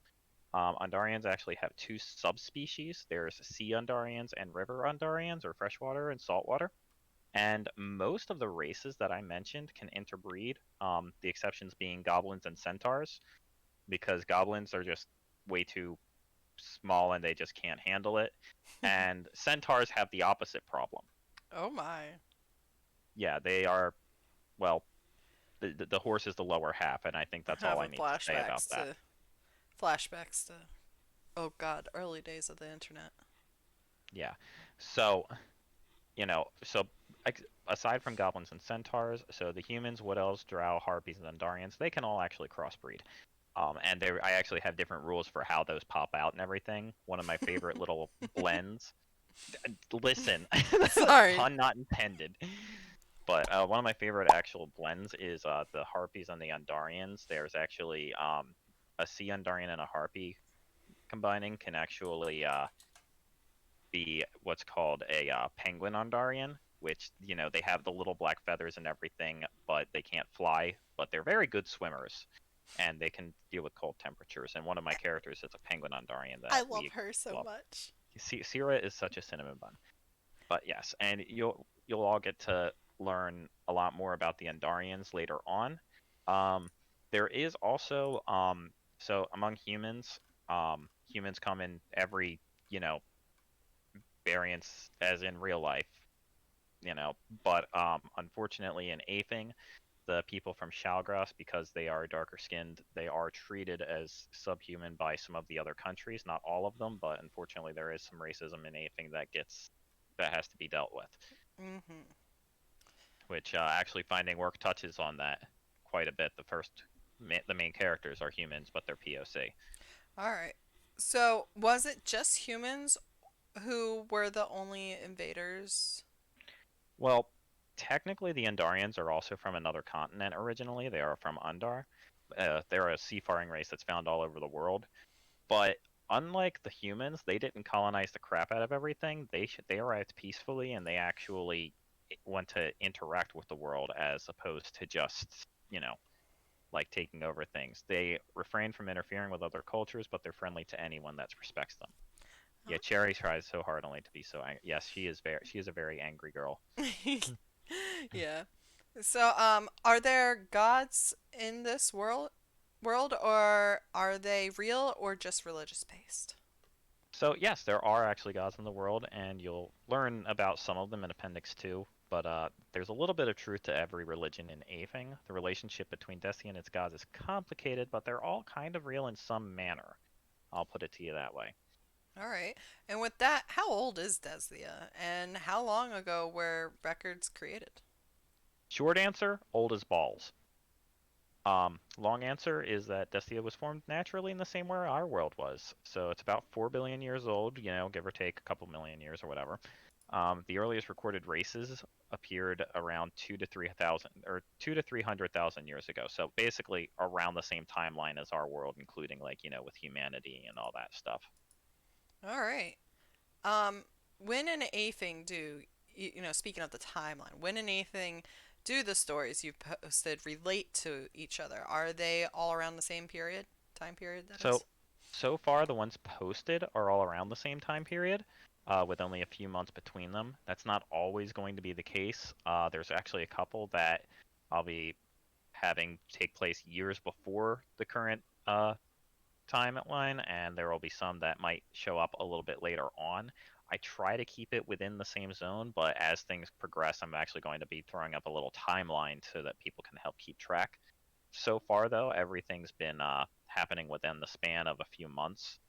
Undarians actually have 2 subspecies. There's sea Undarians and river Undarians, or freshwater and saltwater. And most of the races that I mentioned can interbreed, the exceptions being goblins and centaurs, because goblins are just way too small and they just can't handle it. And centaurs have the opposite problem. Oh my. Yeah, they are, well, the horse is the lower half, and I think I'm that's all I having need to say about that. flashbacks to oh god, early days of the internet. Yeah. So, so aside from goblins and centaurs, so the humans, wood elves, drow, harpies, and Undarians, they can all actually crossbreed. I actually have different rules for how those pop out and everything. One of my favorite little blends. Listen, Sorry. pun not intended. But one of my favorite actual blends is the harpies and the Undarians. There's actually a sea Undarian and a harpy combining can actually be what's called a penguin Undarian, which they have the little black feathers and everything, but they can't fly. But they're very good swimmers, and they can deal with cold temperatures. And one of my characters is a penguin Undarian I that love we her so love. much. Sierra is such a cinnamon bun. But yes, and you'll all get to learn a lot more about the Undarians later on. Um, there is also so among humans, humans come in every variance as in real life, but unfortunately in Aphing, the people from Shalgras, because they are darker skinned, they are treated as subhuman by some of the other countries. Not all of them, but unfortunately there is some racism in Aphing that has to be dealt with. Hmm. Which actually Finding Work touches on that quite a bit. The main characters are humans, but they're POC. All right. So, was it just humans who were the only invaders? Well, technically, the Undarians are also from another continent originally. They are from Undar. They're a seafaring race that's found all over the world. But unlike the humans, they didn't colonize the crap out of everything. They arrived peacefully, and they actually want to interact with the world as opposed to just like taking over things. They refrain from interfering with other cultures, but they're friendly to anyone that respects them. Yeah, Cherry tries so hard only to be so angry. Yes, she is a very angry girl. Okay. Yeah. So, are there gods in this world, or are they real or just religious based? So yes, there are actually gods in the world, and you'll learn about some of them in Appendix 2. But there's a little bit of truth to every religion in Aphing. The relationship between Destiny and its gods is complicated, but they're all kind of real in some manner. I'll put it to you that way. All right. And with that, how old is Deslia, and how long ago were records created? Short answer, old as balls. Long answer is that Destia was formed naturally in the same way our world was. So it's about 4 billion years old, give or take a couple million years or whatever. The earliest recorded races appeared around 2 to 3,000 or 2 to 300,000 years ago. So basically around the same timeline as our world, including like, with humanity and all that stuff. All right. Um, when and anything do speaking of the timeline, when and anything do the stories you've posted relate to each other? Are they all around the same time period that So is? so far the ones posted are all around the same time period, with only a few months between them. That's not always going to be the case. There's actually a couple that I'll be having take place years before the current timeline, and there will be some that might show up a little bit later on. I try to keep it within the same zone, but as things progress, I'm actually going to be throwing up a little timeline so that people can help keep track. So far, though, everything's been happening within the span of a few months.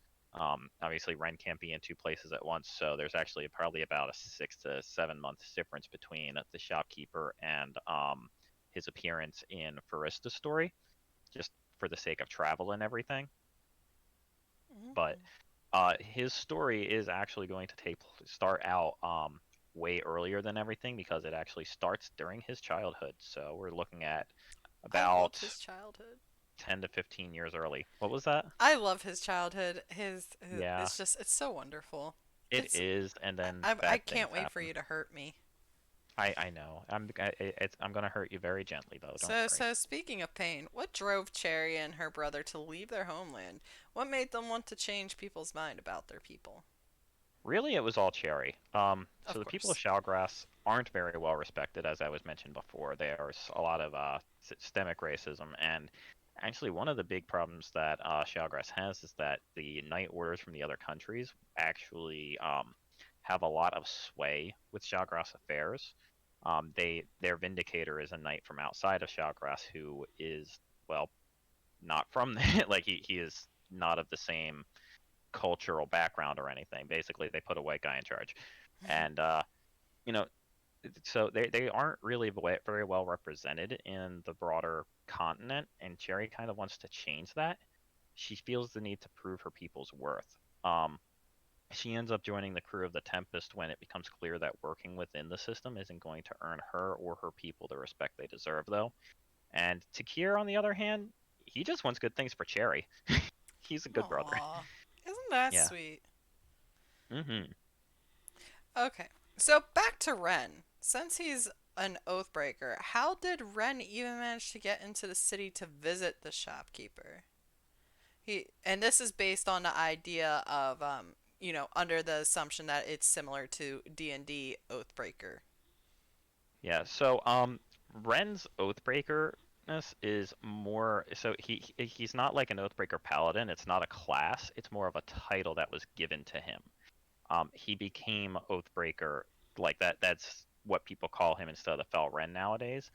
Obviously, Ren can't be in two places at once, so there's actually probably about a 6 to 7 months difference between the shopkeeper and his appearance in Farista's story, just for the sake of travel and everything. But Mm. his story is actually going to start out way earlier than everything because it actually starts during his childhood. So we're looking at I loved about his childhood. 10 to 15 years early. What was that? I love his childhood. His Yeah, it's so wonderful. it It's is, and then I bad things can't wait for happen. you to hurt me. I know. I'm gonna hurt you very gently though. Don't So, worry. so speaking of pain, what drove Cherry and her brother to leave their homeland? What made them want to change people's mind about their people? Really, it was all Cherry. So Of the people of course. Shallgrass aren't very well respected, as I was mentioned before. There's a lot of systemic racism, and actually one of the big problems that Shallgrass has is that the Knight Orders from the other countries actually have a lot of sway with Shallgrass affairs. Their Vindicator is a knight from outside of Shallgrass who is, well, not from like he is not of the same cultural background or anything. Basically, they put a white guy in charge, and you know, so they aren't really very well represented in the broader continent. And Cherry kind of wants to change that. She feels the need to prove her people's worth. Um, she ends up joining the crew of the Tempest when it becomes clear that working within the system isn't going to earn her or her people the respect they deserve, though. And Takir, on the other hand, he just wants good things for Cherry. He's a good brother. Aw, isn't that Yeah. sweet? Mm-hmm. Okay, so back to Ren. Since he's an Oathbreaker, how did Ren even manage to get into the city to visit the shopkeeper? And this is based on the idea of under the assumption that it's similar to D&D Oathbreaker. Yeah, so Ren's Oathbreakerness is more so he's not like an Oathbreaker paladin, it's not a class, it's more of a title that was given to him. He became Oathbreaker like that's what people call him instead of the Fel Ren nowadays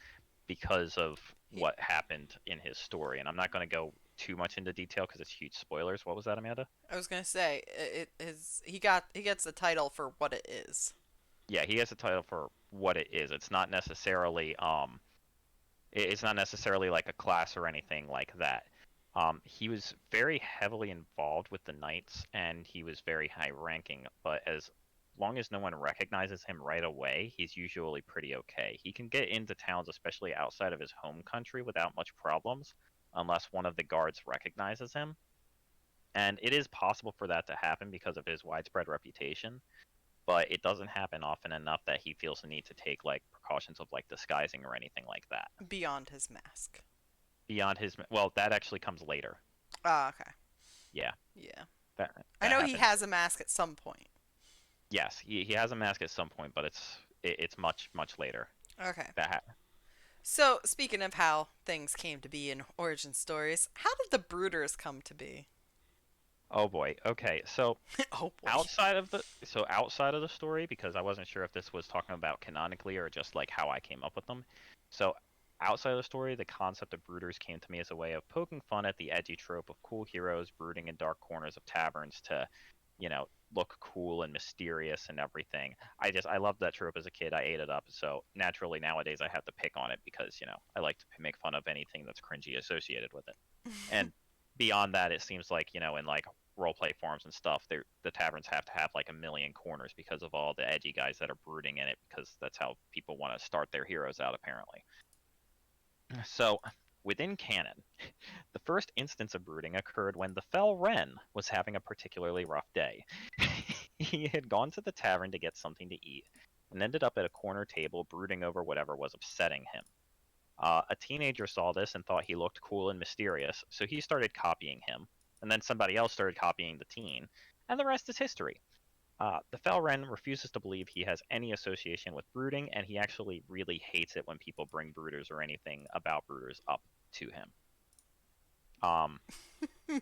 because of He, what happened in his story. And I'm not going to go too much into detail because it's huge spoilers. What was that, Amanda? I was gonna say he gets the title for what it is. Yeah, he has a title for what it is. It's not necessarily like a class or anything like that. He was very heavily involved with the knights, and he was very high ranking. But as long as no one recognizes him right away, he's usually pretty okay. He can get into towns, especially outside of his home country, without much problems, unless one of the guards recognizes him. And it is possible for that to happen because of his widespread reputation, but it doesn't happen often enough that he feels the need to take like precautions of like disguising or anything like that. Beyond his mask. beyond his well, that actually comes later. Oh, okay. Yeah, Yeah. that I that know he happens. has a mask at some point. Yes, he has a mask at some point, but it's much later. Okay. That ha- So, speaking of how things came to be in origin stories, how did the Brooders come to be? oh boy. Okay, so Oh boy. outside of the story, because I wasn't sure if this was talking about canonically or just like how I came up with them. So outside of the story, the concept of brooders came to me as a way of poking fun at the edgy trope of cool heroes brooding in dark corners of taverns to, look cool and mysterious and everything. I loved that trope as a kid. I ate it up. So naturally nowadays I have to pick on it because, I like to make fun of anything that's cringy associated with it. And beyond that, it seems like, in like role play forums and stuff, the taverns have to have like a million corners because of all the edgy guys that are brooding in it, because that's how people want to start their heroes out, apparently. So, within canon, the first instance of brooding occurred when the fell Wren was having a particularly rough day. He had gone to the tavern to get something to eat and ended up at a corner table brooding over whatever was upsetting him. A teenager saw this and thought he looked cool and mysterious, so he started copying him. And then somebody else started copying the teen, and the rest is history. The Felren refuses to believe he has any association with brooding, and he actually really hates it when people bring brooders or anything about brooders up to him. Um,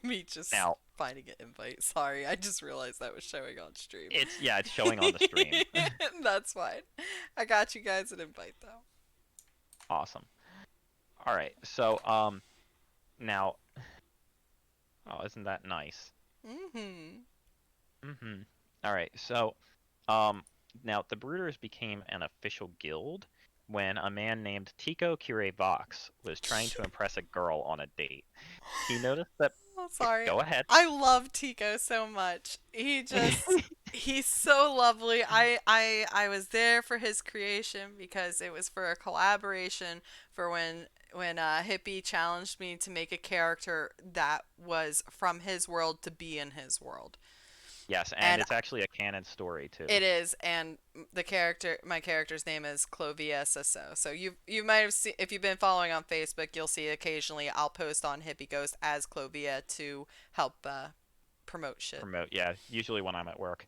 Me just Now, finding an invite. Sorry, I just realized that was showing on stream. it's showing on the stream. That's fine. I got you guys an invite though. Awesome. All right, so now, oh, isn't that nice? Mm-hmm. Mm-hmm. All right, so Um, now, the Brooders became an official guild when a man named Tico Kire Vox was trying to impress a girl on a date. He noticed that. Oh, sorry. Go ahead. I love Tico so much. He's so lovely. I was there for his creation because it was for a collaboration for when Hippie challenged me to make a character that was from his world to be in his world. Yes, and And it's actually a canon story too. it is, and my character's name is Clovia Sisso. So you might have seen, if you've been following on Facebook, you'll see occasionally I'll post on HippieGhost as Clovia to help promote shit. Promote, yeah, usually when I'm at work.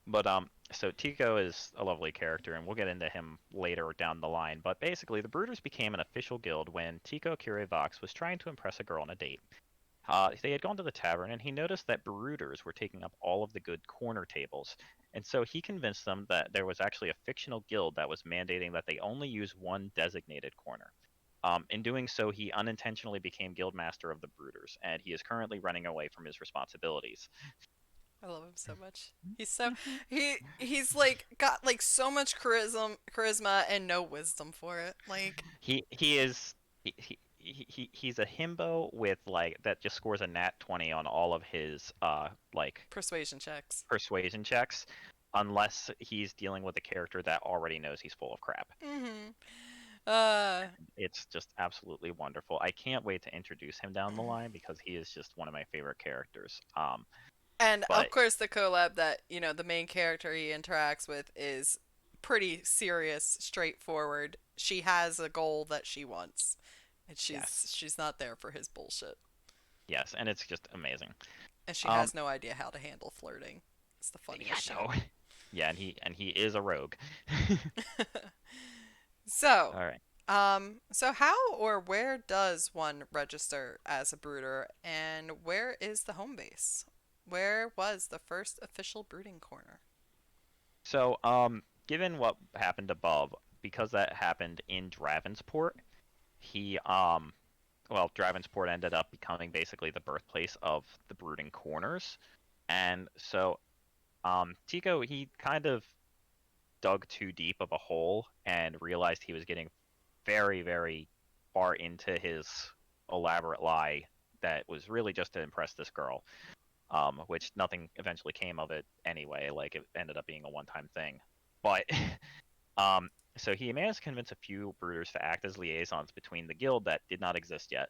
But so Tico is a lovely character, and we'll get into him later down the line. But basically, the Brooders became an official guild when Tico Kire Vox was trying to impress a girl on a date. They had gone to the tavern, and he noticed that brooders were taking up all of the good corner tables. And so he convinced them that there was actually a fictional guild that was mandating that they only use one designated corner. In doing so, he unintentionally became guildmaster of the brooders, and he is currently running away from his responsibilities. I love him so much. He's like got like so much charisma and no wisdom for it. Like He is he's a himbo with like that just scores a nat 20 on all of his like persuasion checks. persuasion checks, unless he's dealing with a character that already knows he's full of crap. Mhm. Uh It's just absolutely wonderful. I can't wait to introduce him down the line because he is just one of my favorite characters. And of But course, the collab that, the main character he interacts with is pretty serious, straightforward. She has a goal that she wants, and yes, she's not there for his bullshit. yes, and it's just amazing. And she Um, has no idea how to handle flirting. It's the yeah, funniest shit. no, yeah, and he is a rogue. So, All right. so how or where does one register as a brooder, and where is the home base? Where was the first official brooding corner? So, given what happened above, because that happened in Dravensport, he well, Dravensport ended up becoming basically the birthplace of the Brooding Corners, and so Tico he kind of dug too deep of a hole and realized he was getting very, very far into his elaborate lie that was really just to impress this girl, which nothing eventually came of it anyway. Like it ended up being a one-time thing. But um, so he managed to convince a few brooders to act as liaisons between the guild that did not exist yet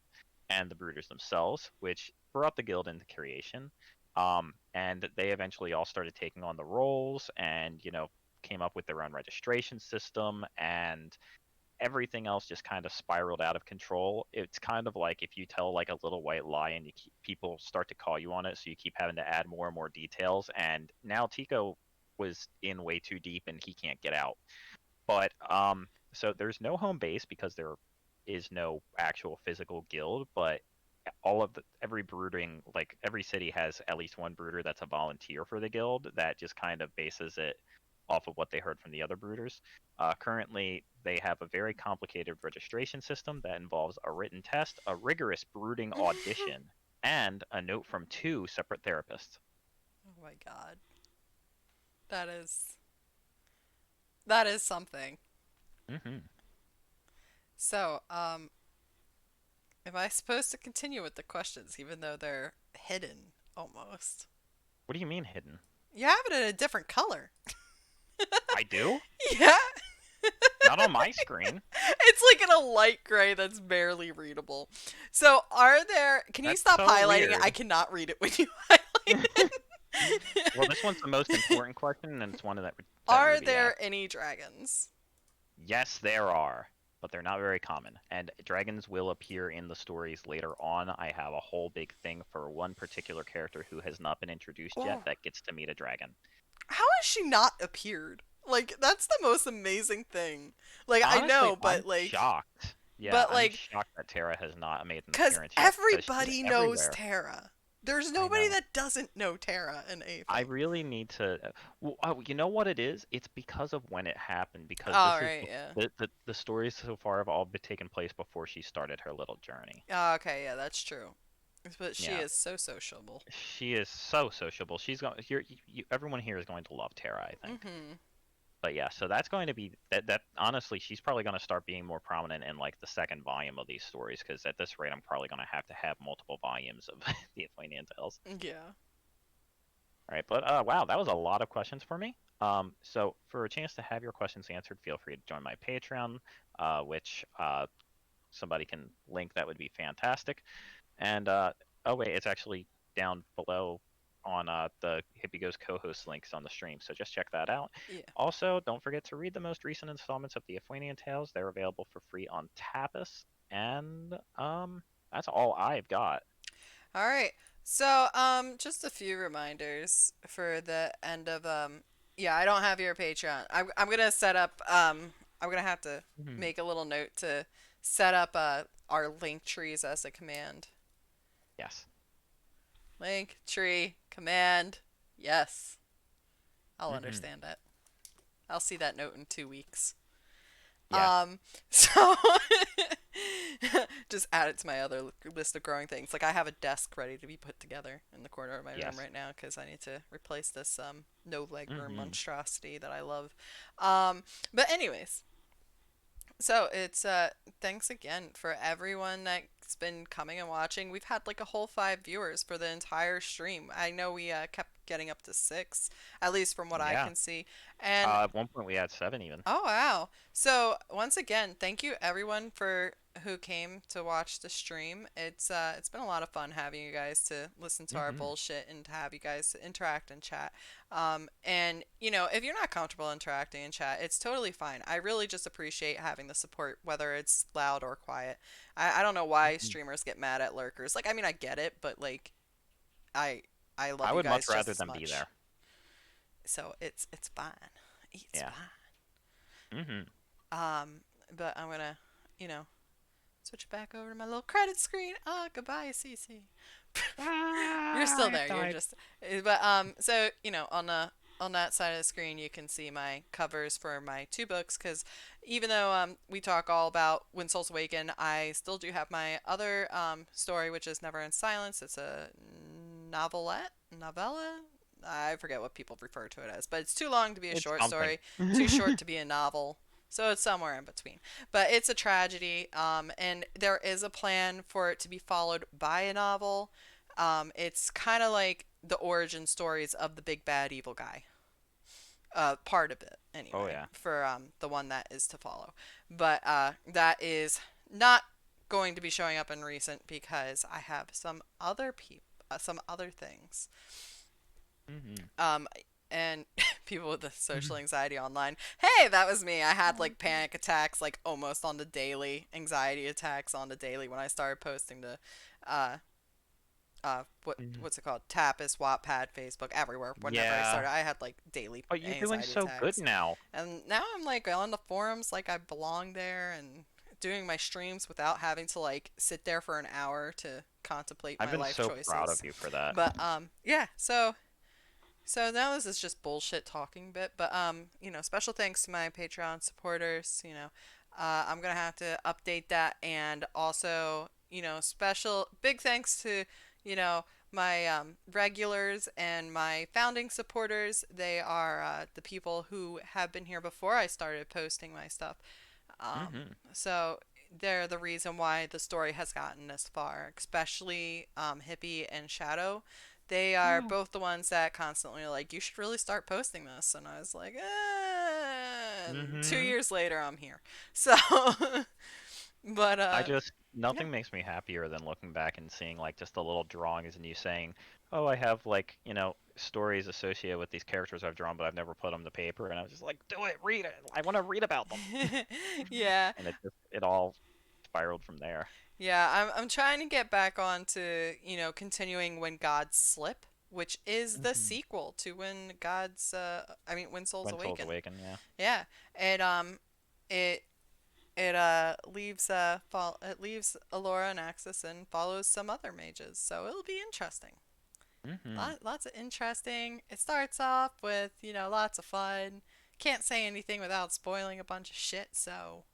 and the brooders themselves, which brought the guild into creation. And they eventually all started taking on the roles and, came up with their own registration system. And everything else just kind of spiraled out of control. It's kind of like if you tell like a little white lie and people start to call you on it, so you keep having to add more and more details. And now Tico was in way too deep and he can't get out. But so there's no home base because there is no actual physical guild, but every brooding, like every city has at least one brooder that's a volunteer for the guild that just kind of bases it off of what they heard from the other brooders. Currently, they have a very complicated registration system that involves a written test, a rigorous brooding audition, and a note from two separate therapists. Oh my god. That is that is something. Hmm. So, am I supposed to continue with the questions even though they're hidden almost? What do you mean hidden? You have it in a different color. I do? Yeah. Not on my screen. It's like in a light gray that's barely readable. So, can you That's stop so highlighting it? I weird. cannot read it when you highlight it. Well, this one's the most important question, and it's one that Are Ruby there asked. any dragons? Yes, there are, but they're not very common. And dragons will appear in the stories later on. I have a whole big thing for one particular character who has not been introduced yet Oh, that gets to meet a dragon. how has she not appeared? Like, that's the most amazing thing. Like, I Honestly, know, I'm shocked. Yeah, but I'm like, shocked that Tara has not made an cause appearance yet because she's everybody knows everywhere. Terra. There's I nobody know. that doesn't know Terra and I Aphid. really need to. You know what it is? It's because of when it happened. Because All this is right, yeah. the stories so far have all been taken place before she started her little journey. Oh, okay, yeah, that's true. But she Yeah, is so sociable. she is so sociable. She's going. Everyone here is going to love Tara, I think. Mm-hmm. But yeah, so that's going to be that. That honestly, she's probably going to start being more prominent in like the second volume of these stories. Because at this rate, I'm probably going to have multiple volumes of the Aphuanian Tales. Yeah. All right, but wow, that was a lot of questions for me. So for a chance to have your questions answered, feel free to join my Patreon, which somebody can link. That would be fantastic. And oh wait, it's actually down below on the HippieGhost co-host links on the stream, so just check that out. Yeah. Also, don't forget to read the most recent installments of the Aphuanian Tales. They're available for free on Tapas, and that's all I've got. All right. So, just a few reminders for the end of yeah, I don't have your Patreon. I'm gonna set up I'm gonna have to Mhm. make a little note to set up our link trees as a command. Yes. Link tree command. Yes. I'll Hmm. understand it. I'll see that note in 2 weeks. Yeah. So just add it to my other list of growing things. Like I have a desk ready to be put together in the corner of my room Yes. right now because I need to replace this no leg room Hmm. monstrosity that I love. But anyways, so it's thanks again for everyone that's been coming and watching. We've had like a whole 5 viewers for the entire stream. I know we kept getting up to 6, at least from what I Yeah. can see. And At one point we had 7 even. oh wow. So once again, thank you everyone for who came to watch the stream. It's been a lot of fun having you guys to listen to our Hmm. bullshit and to have you guys interact and chat. And you know, if you're not comfortable interacting in chat, it's totally fine. I really just appreciate having the support, whether it's loud or quiet. I don't know why Hmm. streamers get mad at lurkers. Like, I mean, I get it, but like, I I love I you would guys much just rather as them be much. there. So it's fine. It's Yeah. fine. Hmm. But I'm gonna, you know, switch it back over to my little credit screen. Ah, goodbye, CC. You're Ah, still I there. You're died. just, but so you know, on that side of the screen, you can see my covers for my 2 books. Because even though we talk all about When Souls Awaken, I still do have my other story, which is Never in Silence. It's a novella. I forget what people refer to it as, but it's too long to be a It's short something. story, too short to be a novel. So it's somewhere in between. But it's a tragedy, and there is a plan for it to be followed by a novel. It's kind of like the origin stories of the big bad evil guy. Part of it, Oh anyway, yeah. for the one that is to follow. But that is not going to be showing up in recent because I have some other things. Hmm. Um, and people with the social anxiety online. Hey, that was me. I had like panic attacks, like almost on the daily, anxiety attacks on the daily when I started posting to, uh, Mhm. what's it called? Tapas, Wattpad, Facebook, everywhere. Whenever I Yeah, started, I had like daily but you're doing anxiety so good attacks, now. and now I'm like on the forums, like I belong there and doing my streams without having to like sit there for an hour to contemplate I've my been life so proud of choices. you for that. But yeah, so now this is just bullshit talking bit, but special thanks to my Patreon supporters. I'm gonna have to update that, and also, special big thanks to, my regulars and my founding supporters. They are the people who have been here before I started posting my stuff. Hmm. So they're the reason why the story has gotten this far, especially Hippie and Shadow. They are Yeah. both the ones that constantly are like, you should really start posting this. And I was like, and two Hmm. years later, I'm here. So, but, I just yeah. nothing makes me happier than looking back and seeing like just the little drawings and you saying, "Oh, I have like, stories associated with these characters I've drawn, but I've never put them to paper." And I was just like, "Do it, read it. I want to read about them." Yeah. And it all spiraled from there. Yeah, I'm trying to get back on to, continuing When Gods Slip, which is the Hmm. sequel to When Souls When Souls Awaken. Awaken, yeah. Yeah. It it it leaves Alora and Axis and follows some other mages. So it'll be interesting. Hmm. Lots of interesting. It starts off with, lots of fun. Can't say anything without spoiling a bunch of shit, so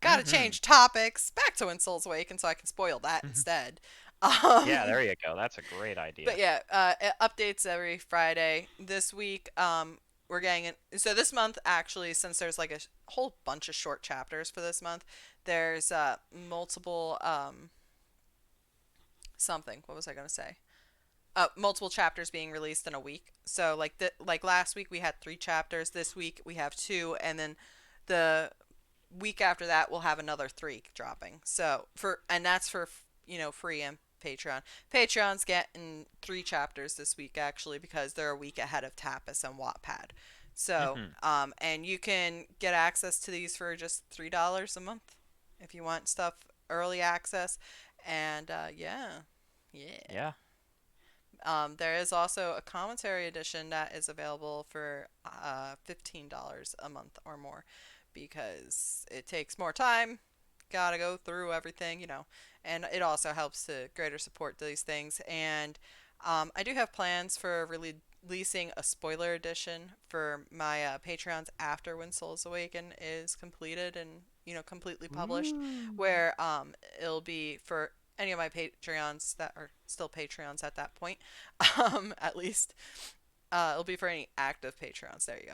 gotta Hmm. change topics. Back to When Souls Awaken so I can spoil that Hmm. instead. Yeah, Um, there you go. That's a great but idea. yeah, it updates every Friday. This week, we're getting it. So this month, actually, since there's like a whole bunch of short chapters for this month, there's multiple something. What was I gonna say? Multiple chapters being released in a week. So like last week we had 3 chapters. This week we have two, and then the week after that we'll have another 3 dropping. And that's for free and Patreon. Patreon's getting 3 chapters this week actually because they're a week ahead of Tapas and Wattpad. So Hmm. and you can get access to these for just $3 a month if you want stuff early access. And yeah. Yeah. There is also a commentary edition that is available for $15 a month or more because it takes more time. Gotta go through everything, and it also helps to greater support these things. And I do have plans for releasing a spoiler edition for my Patreons after When Souls Awaken is completed and completely published, Ooh. where it'll be for any of my Patreons that are still Patreons at that point, at least. It'll be for any active Patreons. There you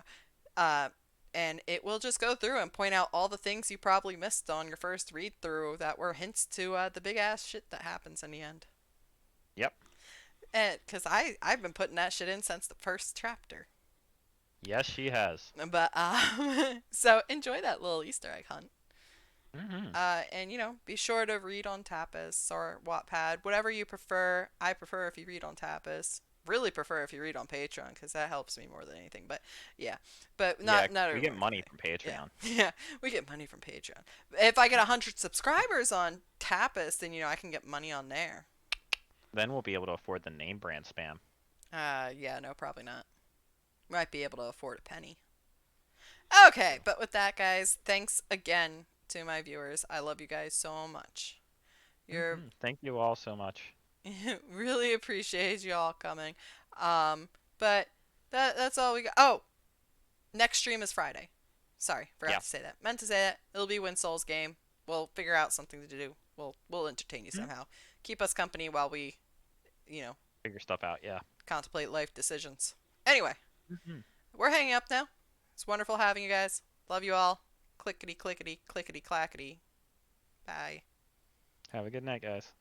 go. And it will just go through and point out all the things you probably missed on your first read through that were hints to the big ass shit that happens in the end. Yep. And because I've been putting that shit in since the first chapter. Yes, she has. But so enjoy that little Easter egg hunt. Hmm. And be sure to read on Tapas or Wattpad, whatever you prefer. I prefer if you read on Tapas. Really prefer if you read on Patreon because that helps me more than anything. But yeah, but Yeah, not we get everyone can money pay. from Yeah, Patreon. yeah, we get money from Patreon. If I get 100 subscribers on Tapas, then I can get money on there. Then we'll be able to afford the name brand spam. Yeah, no, probably not. Might be able to afford a penny. Okay, but with that, guys, thanks again to my viewers. I love you guys so much. You're Thank you all so much. really appreciate you all coming. But that's all we got. Oh, next stream is Friday. Sorry, forgot Yeah. to say that. Meant to say that. It'll be Win Souls game. We'll figure out something to do. We'll entertain you Hmm? somehow. Keep us company while we, you know, Figure stuff out. Yeah. contemplate life decisions. Anyway, Hmm. we're hanging up now. It's wonderful having you guys. Love you all. Clickety clickety clickety clackety. Bye. Have a good night, guys.